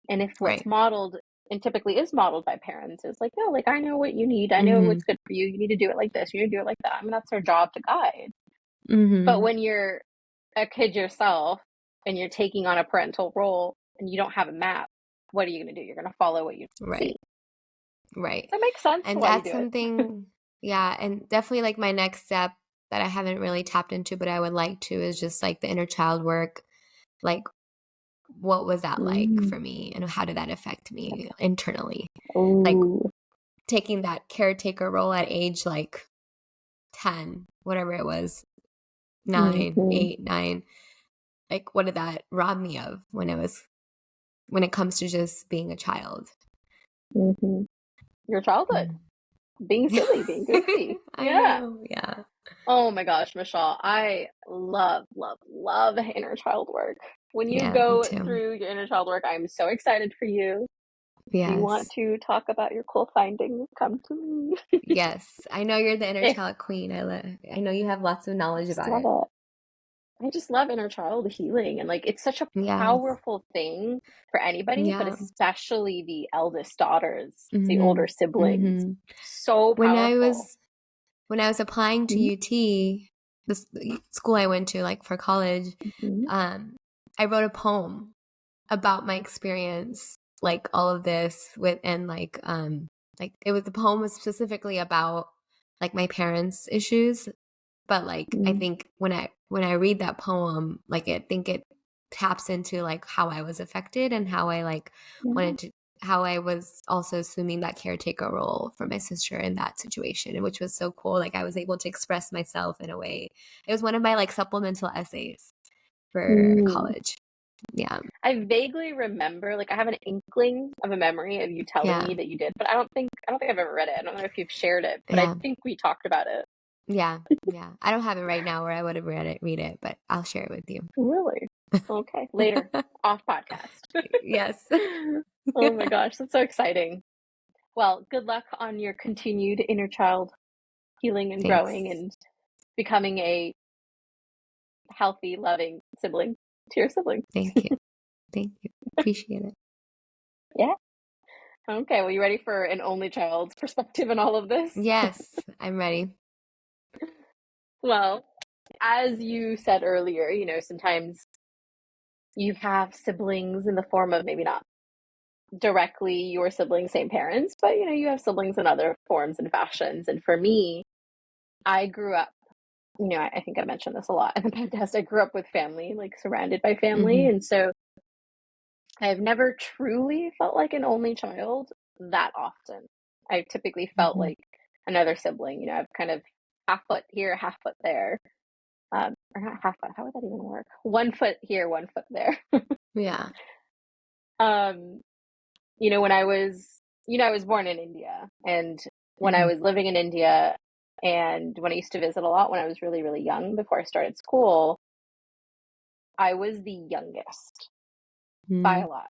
And if what's Right. modeled and typically is modeled by parents is like, no, like I know what you need. I know what's Mhm. good for you. You need to do it like this. You need to do it like that. I mean, that's their job to guide. But Mhm. when you're a kid yourself and you're taking on a parental role and you don't have a map, what are you going to do? You're going to follow what you see. Right. Right. So it makes sense And why you that's do it. something yeah, and definitely like my next step that I haven't really tapped into but I would like to is just like the inner child work. Like what was that like Mm. for me and how did that affect me internally? Like Oh. taking that caretaker role at age like 10, whatever it was, 9, Mm-hmm. 8, 9. Like what did that rob me of when it comes to just being a child? Mm-hmm. Your childhood, Mm. being silly, being goofy. I Yeah. know. Yeah. Oh my gosh, Michelle, I love, love, love inner child work. When you Yeah, me go too. through your inner child work, I'm so excited for you. If you want Yes. to talk about your cool findings, come to me. Yes. I know you're the inner If child queen. I know you have lots of knowledge just about love it. it. I just love inner child healing. And like, it's such a Yes. powerful thing for anybody, but Yeah. especially the eldest daughters, the older Mhm. siblings. Mhm. So When I powerful. was when I was applying to UT, the school I went to like for college, Mm-hmm. um I wrote a poem about my experience, like all of this with and like it was the poem was specifically about like my parents' issues, but like I Mm-hmm. think when I read that poem, like I think it taps into like how I was affected and how I like Yeah. wanted to how I was also assuming that caretaker role for my sister in that situation, which was so cool. Like I was able to express myself in a way. It was one of my like supplemental essays for Mm. college. Yeah. I vaguely remember, like I have an inkling of a memory of you telling Yeah. me that you did, but I don't think I've ever read it. I don't know if you've shared it, but I Yeah. think we talked about it. Yeah. Yeah. I don't have it right now where I would have read it, but I'll share it with you. Really? Okay, later, off podcast. Yes. Oh my gosh, that's so exciting. Well, good luck on your continued inner child healing and growing Thanks. and becoming a healthy, loving sibling to your siblings. Thank you. Thank you. Appreciate it. Yeah. Okay, well, you ready for an only child's perspective in all of this? Yes, I'm ready. Well, as you said earlier, you know, sometimes you have siblings in the form of maybe not directly your siblings, same parents, but you know, you have siblings in other forms and fashions. And for me, I grew up, you know, I think I mentioned this a lot in the podcast. I grew up with family, like surrounded by family. Mhm. And so I've never truly felt like an only child that often. I've typically felt Mhm. like another sibling, you know, I've kind of half foot here, half foot there. Or not half foot, how would that even work? 1 foot here, 1 foot there. Yeah. um, you know, when I was, you know, I was born in India, and when I Mhm. was living in India, And when I used to visit a lot when I was really, really young before I started school, I was the youngest by Mm. a lot.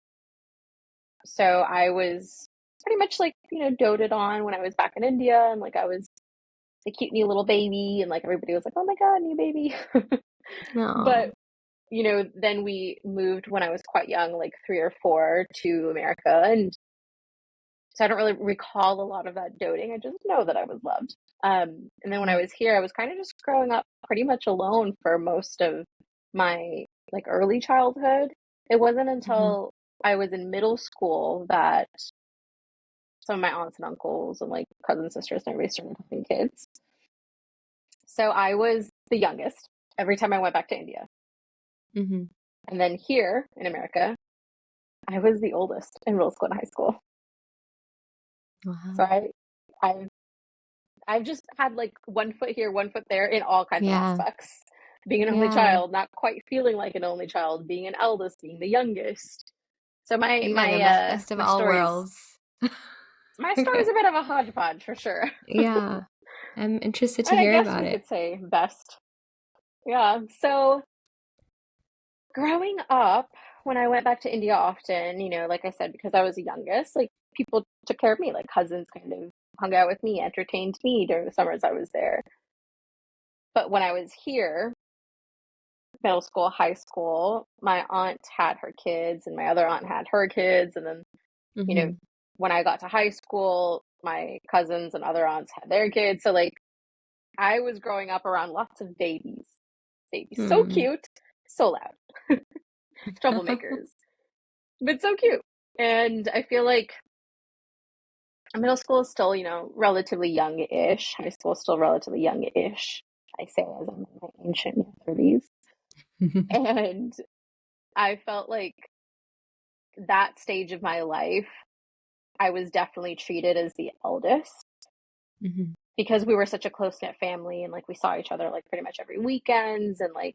So I was pretty much like, doted on when I was back in India, and like I was the cute new little baby, and like everybody was like, "Oh my God, new baby." No. But, then we moved when I was quite young, like 3 or 4, to America. And so I don't really recall a lot of that doting. I just know that I was loved. And then when I Okay. was here, I was kind of just growing up pretty much alone for most of my like early childhood. It wasn't Hmm. until I was in middle school that some of my aunts and uncles and like cousins, sisters, and everybody started having kids. So I was the youngest every time I went back to India. Hmm. And then here in America, I was the oldest in middle school and high school. So Wow. I've just had like one foot here, one foot there in all kinds of Yeah. aspects. Being an only Yeah. child, not quite feeling like an only child, being an eldest, being the youngest. So my You got my the uh best of my all stories worlds. my story's Okay. a bit of a hodgepodge for sure. Yeah. I'm interested to And I hear guess about we it. could say best. Yeah. So growing up, when I went back to India often, like I said, because I was the youngest, like people took care of me, like cousins kind of hung out with me, entertained me during the summers I was there. But when I was here, middle school, high school, my aunt had her kids and my other aunt had her kids. And then, you know, Hmm. when I got to high school, my cousins and other aunts had their kids. So, like, I was growing up around lots of babies. Babies. So Hmm. cute, so loud, troublemakers, but so cute. And I feel like middle school is still, relatively young-ish. High school is still relatively young-ish. I say as I'm in my ancient 30s. And I felt like that stage of my life, I was definitely treated as the eldest Hmm. because we were such a close knit family, and like we saw each other like pretty much every weekends, and like,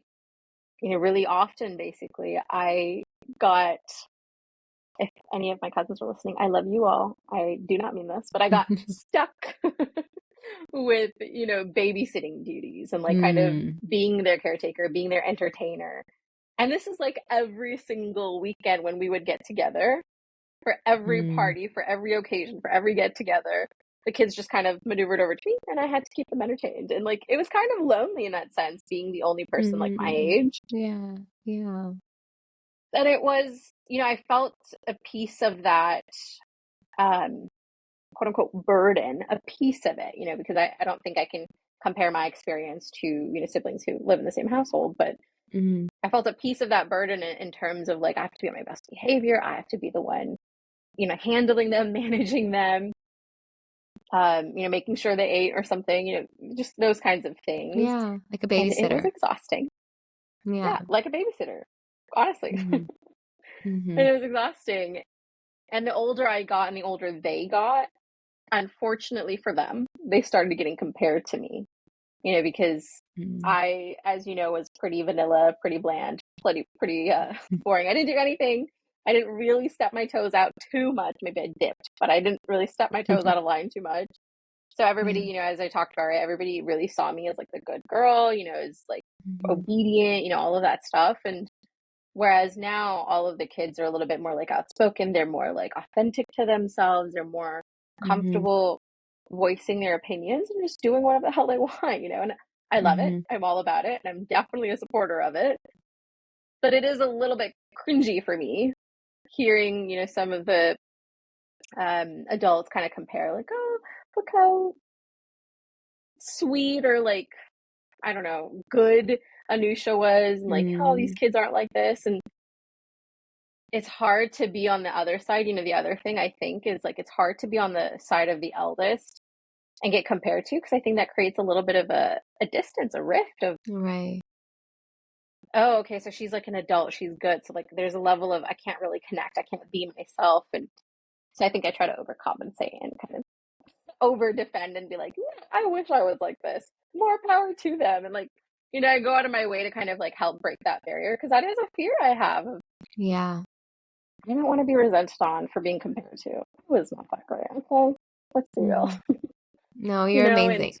really often basically. I got, if any of my cousins are listening, I love you all. I do not mean this, but I got stuck with, babysitting duties and like kind of Mm. being their caretaker, being their entertainer. And this is like every single weekend when we would get together for every Mm. party, for every occasion, for every get together. The kids just kind of maneuvered over to me and I had to keep them entertained. And like it was kind of lonely in that sense, being the only person like my Mm. age. Yeah. Yeah. And it was, I felt a piece of that um quote unquote burden, a piece of it, because I don't think I can compare my experience to, siblings who live in the same household, but Mm. I felt a piece of that burden in terms of like I have to be on my best behavior. I have to be the one, handling them, managing them, making sure they ate or something, just those kinds of things. Yeah. Like a And it was babysitter. exhausting. Yeah. Yeah, like a babysitter, honestly. Hmm. Hmm. And it was exhausting. And the older I got and the older they got, unfortunately for them, they started getting compared to me, because Mm. I, as you know, was pretty vanilla, pretty bland, pretty boring. I didn't do anything. I didn't really step my toes out too much. Maybe I dipped, but I didn't really step my toes out of line too much. So everybody, Yeah. as I talked about, right, everybody really saw me as like the good girl, as like Hmm. obedient, all of that stuff. And whereas now all of the kids are a little bit more like outspoken, they're more like authentic to themselves, they're more Hmm. comfortable voicing their opinions and just doing whatever the hell they want, and I love it. Hmm. I'm all about it, and I'm definitely a supporter of it. But it is a little bit cringy for me hearing, some of the adults kind of compare, like, oh, look how sweet or like, I don't know, good Anusha was, and like, oh, these Mm. kids aren't like this. And it's hard to be on the other side. The other thing I think is like it's hard to be on the side of the eldest and get compared to, because I think that creates a little bit of a distance, a rift of, Right. oh, okay, so she's like an adult, she's good. So like there's a level of I can't really connect, I can't be myself. And so I think I try to overcompensate and kind of over defend and be like, yeah, I wish I was like this. More power to them. And like, I go out of my way to kind of like help break that barrier, because that is a fear I have of Yeah. I don't want to be resented on for being compared to. It was not that great. Okay, let's be real. Hmm. No, you're And amazing.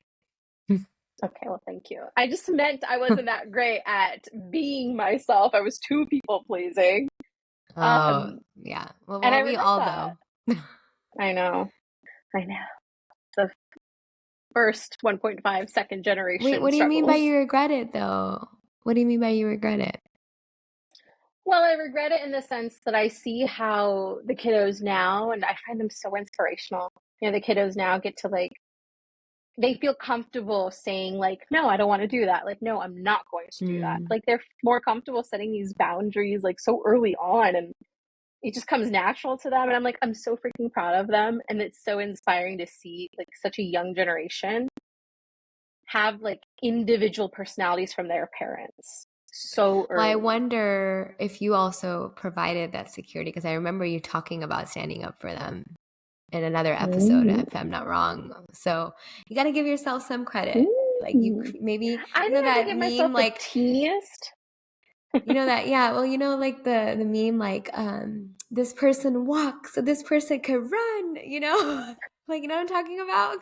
Okay, well, thank you. I just meant I wasn't that great at being myself. I was too people pleasing. Oh, Um, yeah. Well, and I well, we regret all that. though. I know. I know. The first 1.5 second Wait, generation what do you mean by struggles. you regret it though? What do you mean by you regret it? Well, I regret it in the sense that I see how the kiddos now, and I find them so inspirational. The kiddos now get to like, they feel comfortable saying, like, no, I don't want to do that. Like, no, I'm not going to do that. Mm. Like, they're more comfortable setting these boundaries, like, so early on. And it just comes natural to them. And I'm like, I'm so freaking proud of them. And it's so inspiring to see, like, such a young generation have, like, individual personalities from their parents so Well, I early. wonder if you also provided that security because I remember you talking about standing up for them in another episode, Mm. if I'm not wrong. So you got to give yourself some credit. Like you Mm. maybe I you know think I could that give myself meme, the like teeniest. you know that yeah. Well, you know like the meme, like this person walks so this person could run. You know, like you know what I'm talking about.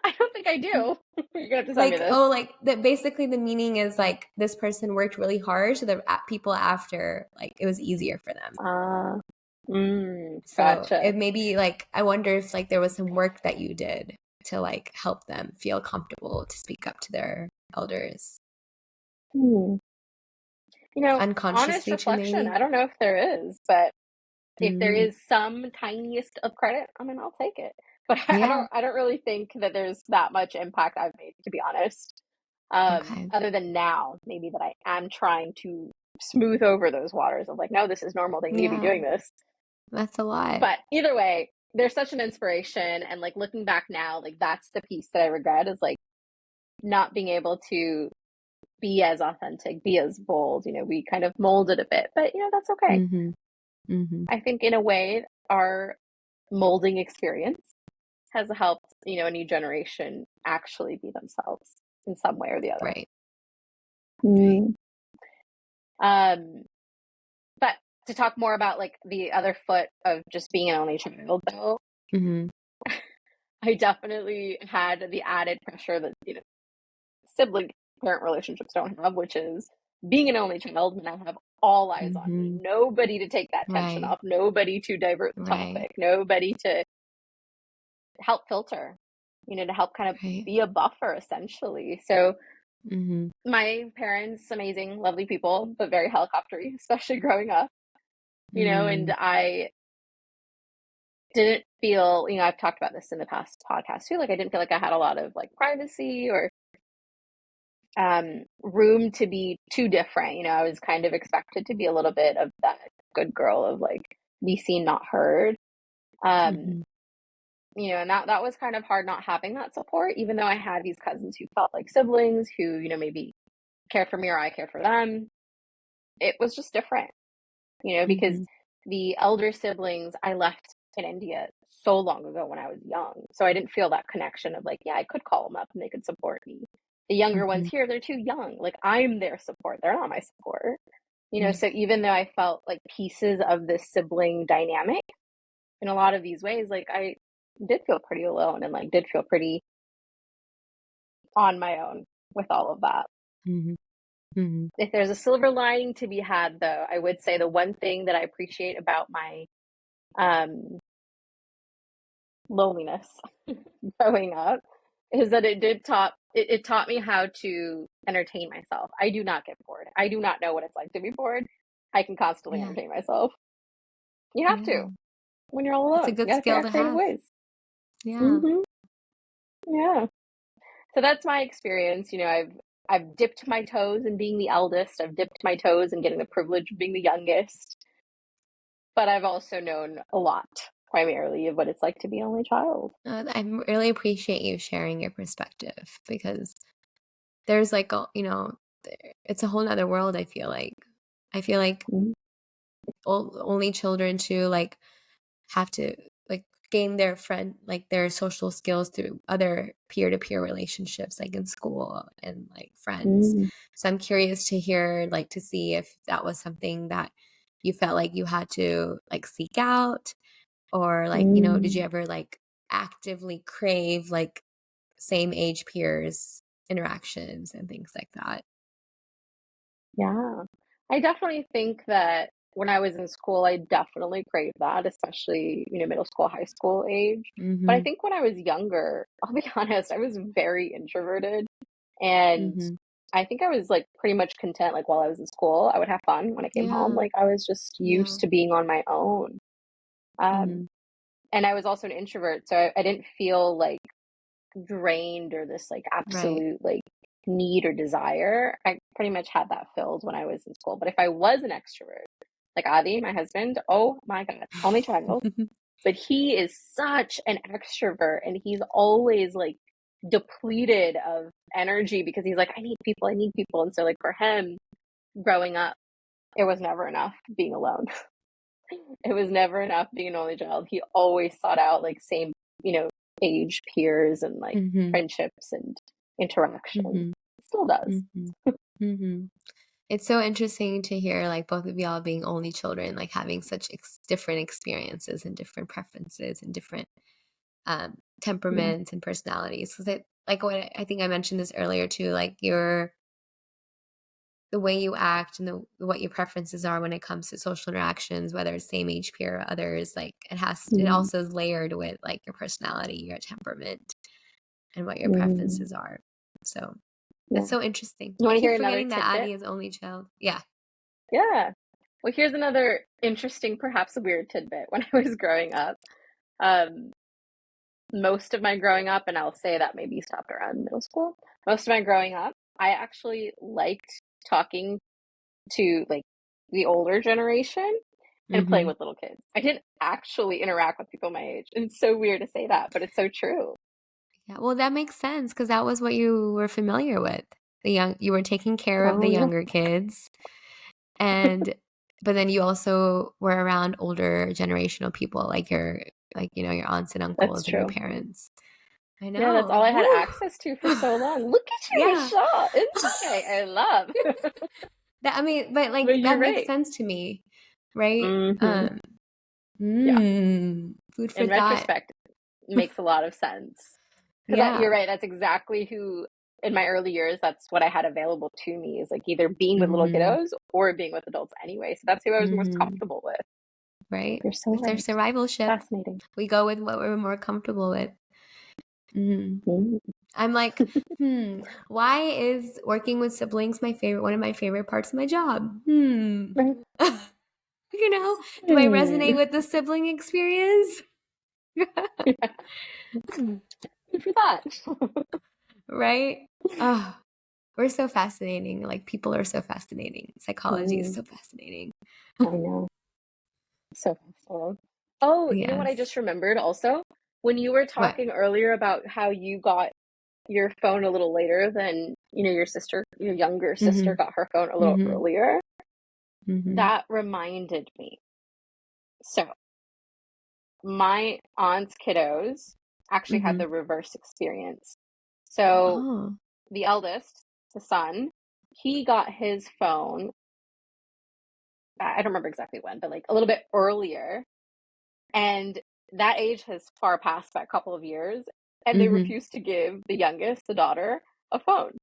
I don't think I do. You're gonna have to send me Like this. oh like that basically the meaning is like this person worked really hard so the people after like it was easier for them. Uh, So gotcha. it may be like I wonder if like there was some work that you did to like help them feel comfortable to speak up to their elders Hmm. Honest unconsciously too reflection. I maybe. don't know if there is, but if there Mm, is some tiniest of credit, I mean, I'll take it. But I yeah. don't. I don't really think that there's that much impact I've made, to be honest. Okay. Other than now, maybe that I am trying to smooth over those waters of like, no, this is normal. They need to be Yeah. doing this. That's a lot. But either way, they're such an inspiration. And like looking back now, like that's the piece that I regret is like not being able to be as authentic, be as bold. We kind of molded a bit, but that's okay. Mhm. Mhm. I think in a way, our molding experience has helped, a new generation actually be themselves in some way or the other. Right. Right. Mm. Um, but to talk more about like the other foot of just being an only child, though, Mhm. I definitely had the added pressure that, sibling parent relationships don't have, which is being an only child and I have all eyes on me. Mhm. Nobody to take that tension Right. off, nobody to divert the Right. topic, nobody to help filter, to help kind of Right. be a buffer essentially. So Mhm. my parents, amazing, lovely people, but very helicoptery, especially growing up, and Mm. I didn't feel, I've talked about this in the past podcast too, like I didn't feel like I had a lot of like privacy or room to be too different. I was kind of expected to be a little bit of that good girl of like be seen, not heard. Um, Mhm. and that was kind of hard not having that support, even though I had these cousins who felt like siblings who, maybe care for me or I care for them. It was just different, because Mhm. the elder siblings I left in India so long ago when I was young. So I didn't feel that connection of like, yeah, I could call them up and they could support me. The younger ones Mhm. here, they're too young. Like I'm their support. They're not my support. Mhm. So even though I felt like pieces of this sibling dynamic in a lot of these ways, like I did feel pretty alone and like did feel pretty on my own with all of that. Mhm. Mhm. If there's a silver lining to be had though, I would say the one thing that I appreciate about my um loneliness growing up is that it taught me how to entertain myself. I do not get bored. I do not know what it's like to be bored. I can constantly Yeah. entertain myself. You have Yeah. to when you're all It's a alone. You good got to figure skill out to creative have. ways. Yeah. Hmm. Yeah. So that's my experience. I've dipped my toes in being the eldest. I've dipped my toes in getting the privilege of being the youngest. But I've also known a lot, primarily, of what it's like to be an only child. I really appreciate you sharing your perspective because there's like a, it's a whole nother world. I feel like Mm-hmm. only children too, like have to like gain their like their social skills through other peer-to-peer relationships like in school and like friends. Mm-hmm. So I'm curious to hear like to see if that was something that you felt like you had to like seek out or like did Mm-hmm. you ever like actively crave like same age peers interactions and things like that. Yeah. I definitely think that when I was in school, I definitely craved that, especially, middle school, high school age. But I Mhm. think when I was younger, I'll be honest, I was very introverted. And Mhm. I think I was like pretty much content, like while I was in school, I would have fun when I came home. Yeah. Like I was just Yeah. used to being on my own. Um, Mhm. and I was also an introvert, so I didn't feel like drained or this like Right. absolute like need or desire. I pretty much had that filled when I was in school. But if I was an extrovert, like Adi, my husband, oh my God, only child, but he is such an extrovert and he's always like depleted of energy because he's like, I need people, I need people. And so, like, for him growing up, it was never enough being alone. It was never enough being an only child. He always sought out like same, age peers and like Mhm. friendships and interaction. Mhm. Still does. Mhm. Mhm. It's so interesting to hear like both of y'all being only children, like having such different experiences and different preferences and different Yeah. temperaments and personalities. Because like what I think I mentioned this earlier too, like your the way you act and what your preferences are when it comes to social interactions, whether it's same age peer or others, like it Mm, also is layered with like your personality, your temperament, and what your mm, preferences are. So yeah. that's so interesting. You I want to keep hear another forgetting that tidbit? Addie is only child. Yeah. Yeah. Well, here's another interesting, perhaps a weird tidbit. When I was growing up, um, most of my growing up, and I'll say that maybe stopped around middle school. Most of my growing up, I actually liked talking to like the older generation and playing Mm-hmm. with little kids. I didn't actually interact with people my age. And it's so weird to say that, but it's so true. Yeah. Well, that makes sense because that was what you were familiar with. You were taking care of the Oh, yeah, younger kids, and but then you also were around older generational people, your aunts and that's uncles and your true. parents. I Yeah, that's all know. I had Woo. access to for so long. Look at you, Yeah. Michelle. Insight. I love. That I mean, but But like you're that makes right. sense to me, right? Hmm. Yeah. Food for In thought. retrospect, makes a lot of sense. Because Yeah. you're right, that's exactly who, in my early years, that's what I had available to me is like either being with little Mhm. kiddos or being with adults anyway. So that's who I was most Mhm. comfortable with. Right? You're so It's our right. survivalship. Fascinating. We go with what we're more comfortable with. Mhm. Mm. I'm like, why is working with siblings one of my favorite parts of my job? Right. Do I Hmm. resonate with the sibling experience? Yeah. Good for that. Right? Oh, we're so fascinating. Like people are so fascinating. Psychology is Mm, so fascinating. I know. So fascinating. Oh, you know what I Yes. just remembered also? When you were What? talking earlier about how you got your phone a little later than, your younger sister Mhm. got her phone a little Mhm. earlier, Mhm. that reminded me. So, my aunt's kiddos actually had Mhm. the reverse experience. So, Oh. the eldest, the son, he got his phone, I don't remember exactly when, but like a little bit earlier. And that age has far passed by a couple of years. And they Mhm. refused to give the youngest, the daughter, a phone.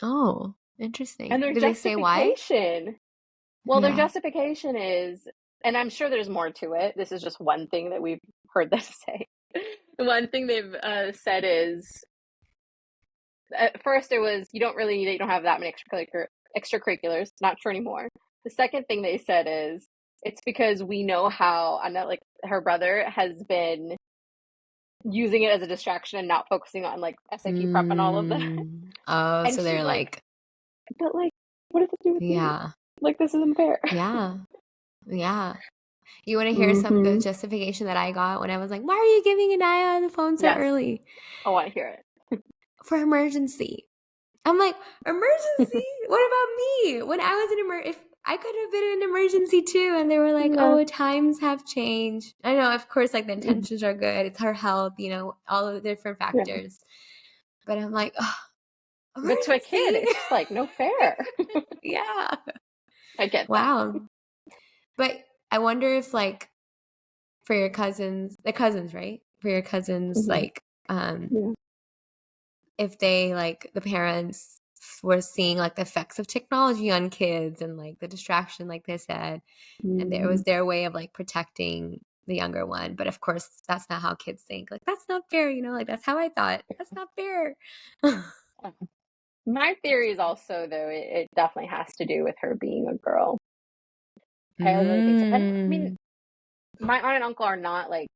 Oh, And interesting. their Did they say why? justification, well, their Yeah. justification is, and I'm sure there's more to it. This is just one thing that we've heard them say. The one thing they've said is, at first it was, you don't really need it, you don't have that many extracurriculars. Not true anymore. The second thing they said is, it's because we know how, I know, like, her brother has been using it as a distraction and not focusing on like SAT prep and all of that. Oh, And so she's they're like, like, but like, what does it do with me? yeah, Like, this isn't fair. yeah, yeah. You want to hear the Mm-hmm. justification that I got when I was like, why are you giving Anaya the phone so Yes, early? I want to hear For emergency. I'm like, it. emergency? What about me? When I was if I could have been in an emergency too, and they were like, Yeah. oh, times have changed. I know, of course, like the Mhm. intentions are good. It's her health, all of the different Yeah. factors. But I'm like, oh, But to a kid, emergency. it's just like no fair. Yeah. I get that. Wow. But I wonder if like for your cousins, right? For your cousins, Hmm. like, um, Yeah. if they like the parents were seeing like the effects of technology on kids and like the distraction, like they said, and it was Mm. their way of like protecting the younger one. But of course, that's not how kids think. Like that's not fair, you know. Like that's how I thought. That's not fair. My theory is also, though, it definitely has to do with her being a girl. I really think so. And I mean, Mm, my aunt and uncle are not like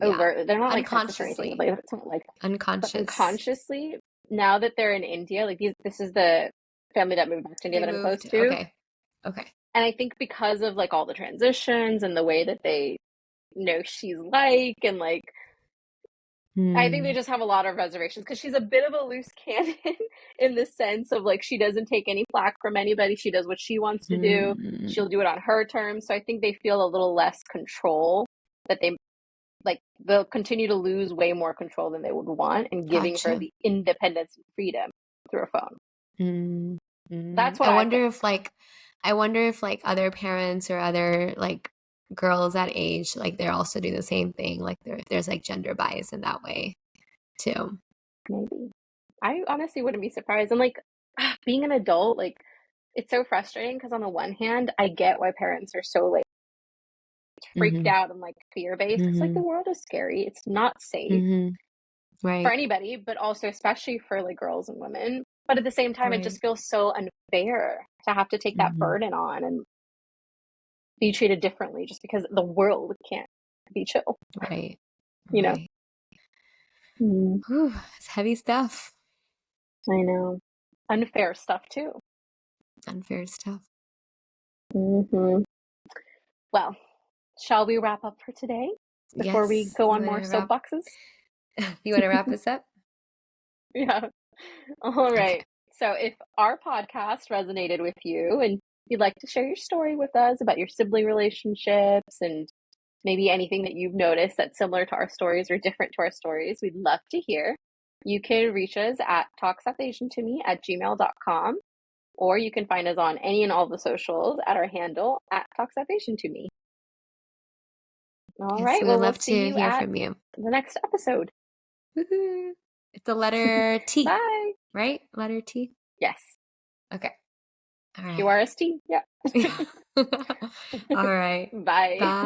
yeah, overt. They're not like sexist or anything. unconsciously, Like it's not like, but unconscious. unconsciously, now that they're in India, like this is the family that moved back to India They that I'm close moved. to. Okay, okay. And I think because of like all the transitions and the way that they know she's like, and like, I think they Mm, just have a lot of reservations because she's a bit of a loose cannon in the sense of like she doesn't take any flack from anybody. She does what she wants to do. mm, She'll do it on her terms. So I think they feel a little less control, that they like they'll continue to lose way more control than they would want, and giving her gotcha. the independence and freedom through a phone. Mm, mm. That's what I think. I wonder if like other parents or other like girls that age, like they're also doing the same thing. Like there's like gender bias in that way too. Maybe. I honestly wouldn't be surprised. And like being an adult, like it's so frustrating because on the one hand, I get why parents are so like freaked Mm-hmm. out and like fear based because like the Mm-hmm. world is scary. It's not safe Mm-hmm. for Right. anybody, but also especially for like girls and women. But at the same time, it Right. just feels so unfair to have to take that Mm-hmm. burden on and be treated differently just because the world can't be chill, Right. you know? Right. Mm, Whew, it's heavy stuff. I know. Unfair stuff too. Unfair stuff. Hmm. Well, shall we wrap up for today before we Yes. go on more soapboxes? You want to wrap this up? Yeah. All Okay. right. So if our podcast resonated with you and you'd like to share your story with us about your sibling relationships and maybe anything that you've noticed that's similar to our stories or different to our stories, we'd love to hear. You can reach us at talksupasiantome@gmail.com, or you can find us on any and all the socials at our handle at talksupasiantome. All Yes, right. we would Well, we'll love see to you hear at from you. the next episode. Woohoo. It's the letter T, Bye. right? Letter T. Yes. Okay. All right. QRST. Yeah. All right. Bye. Bye.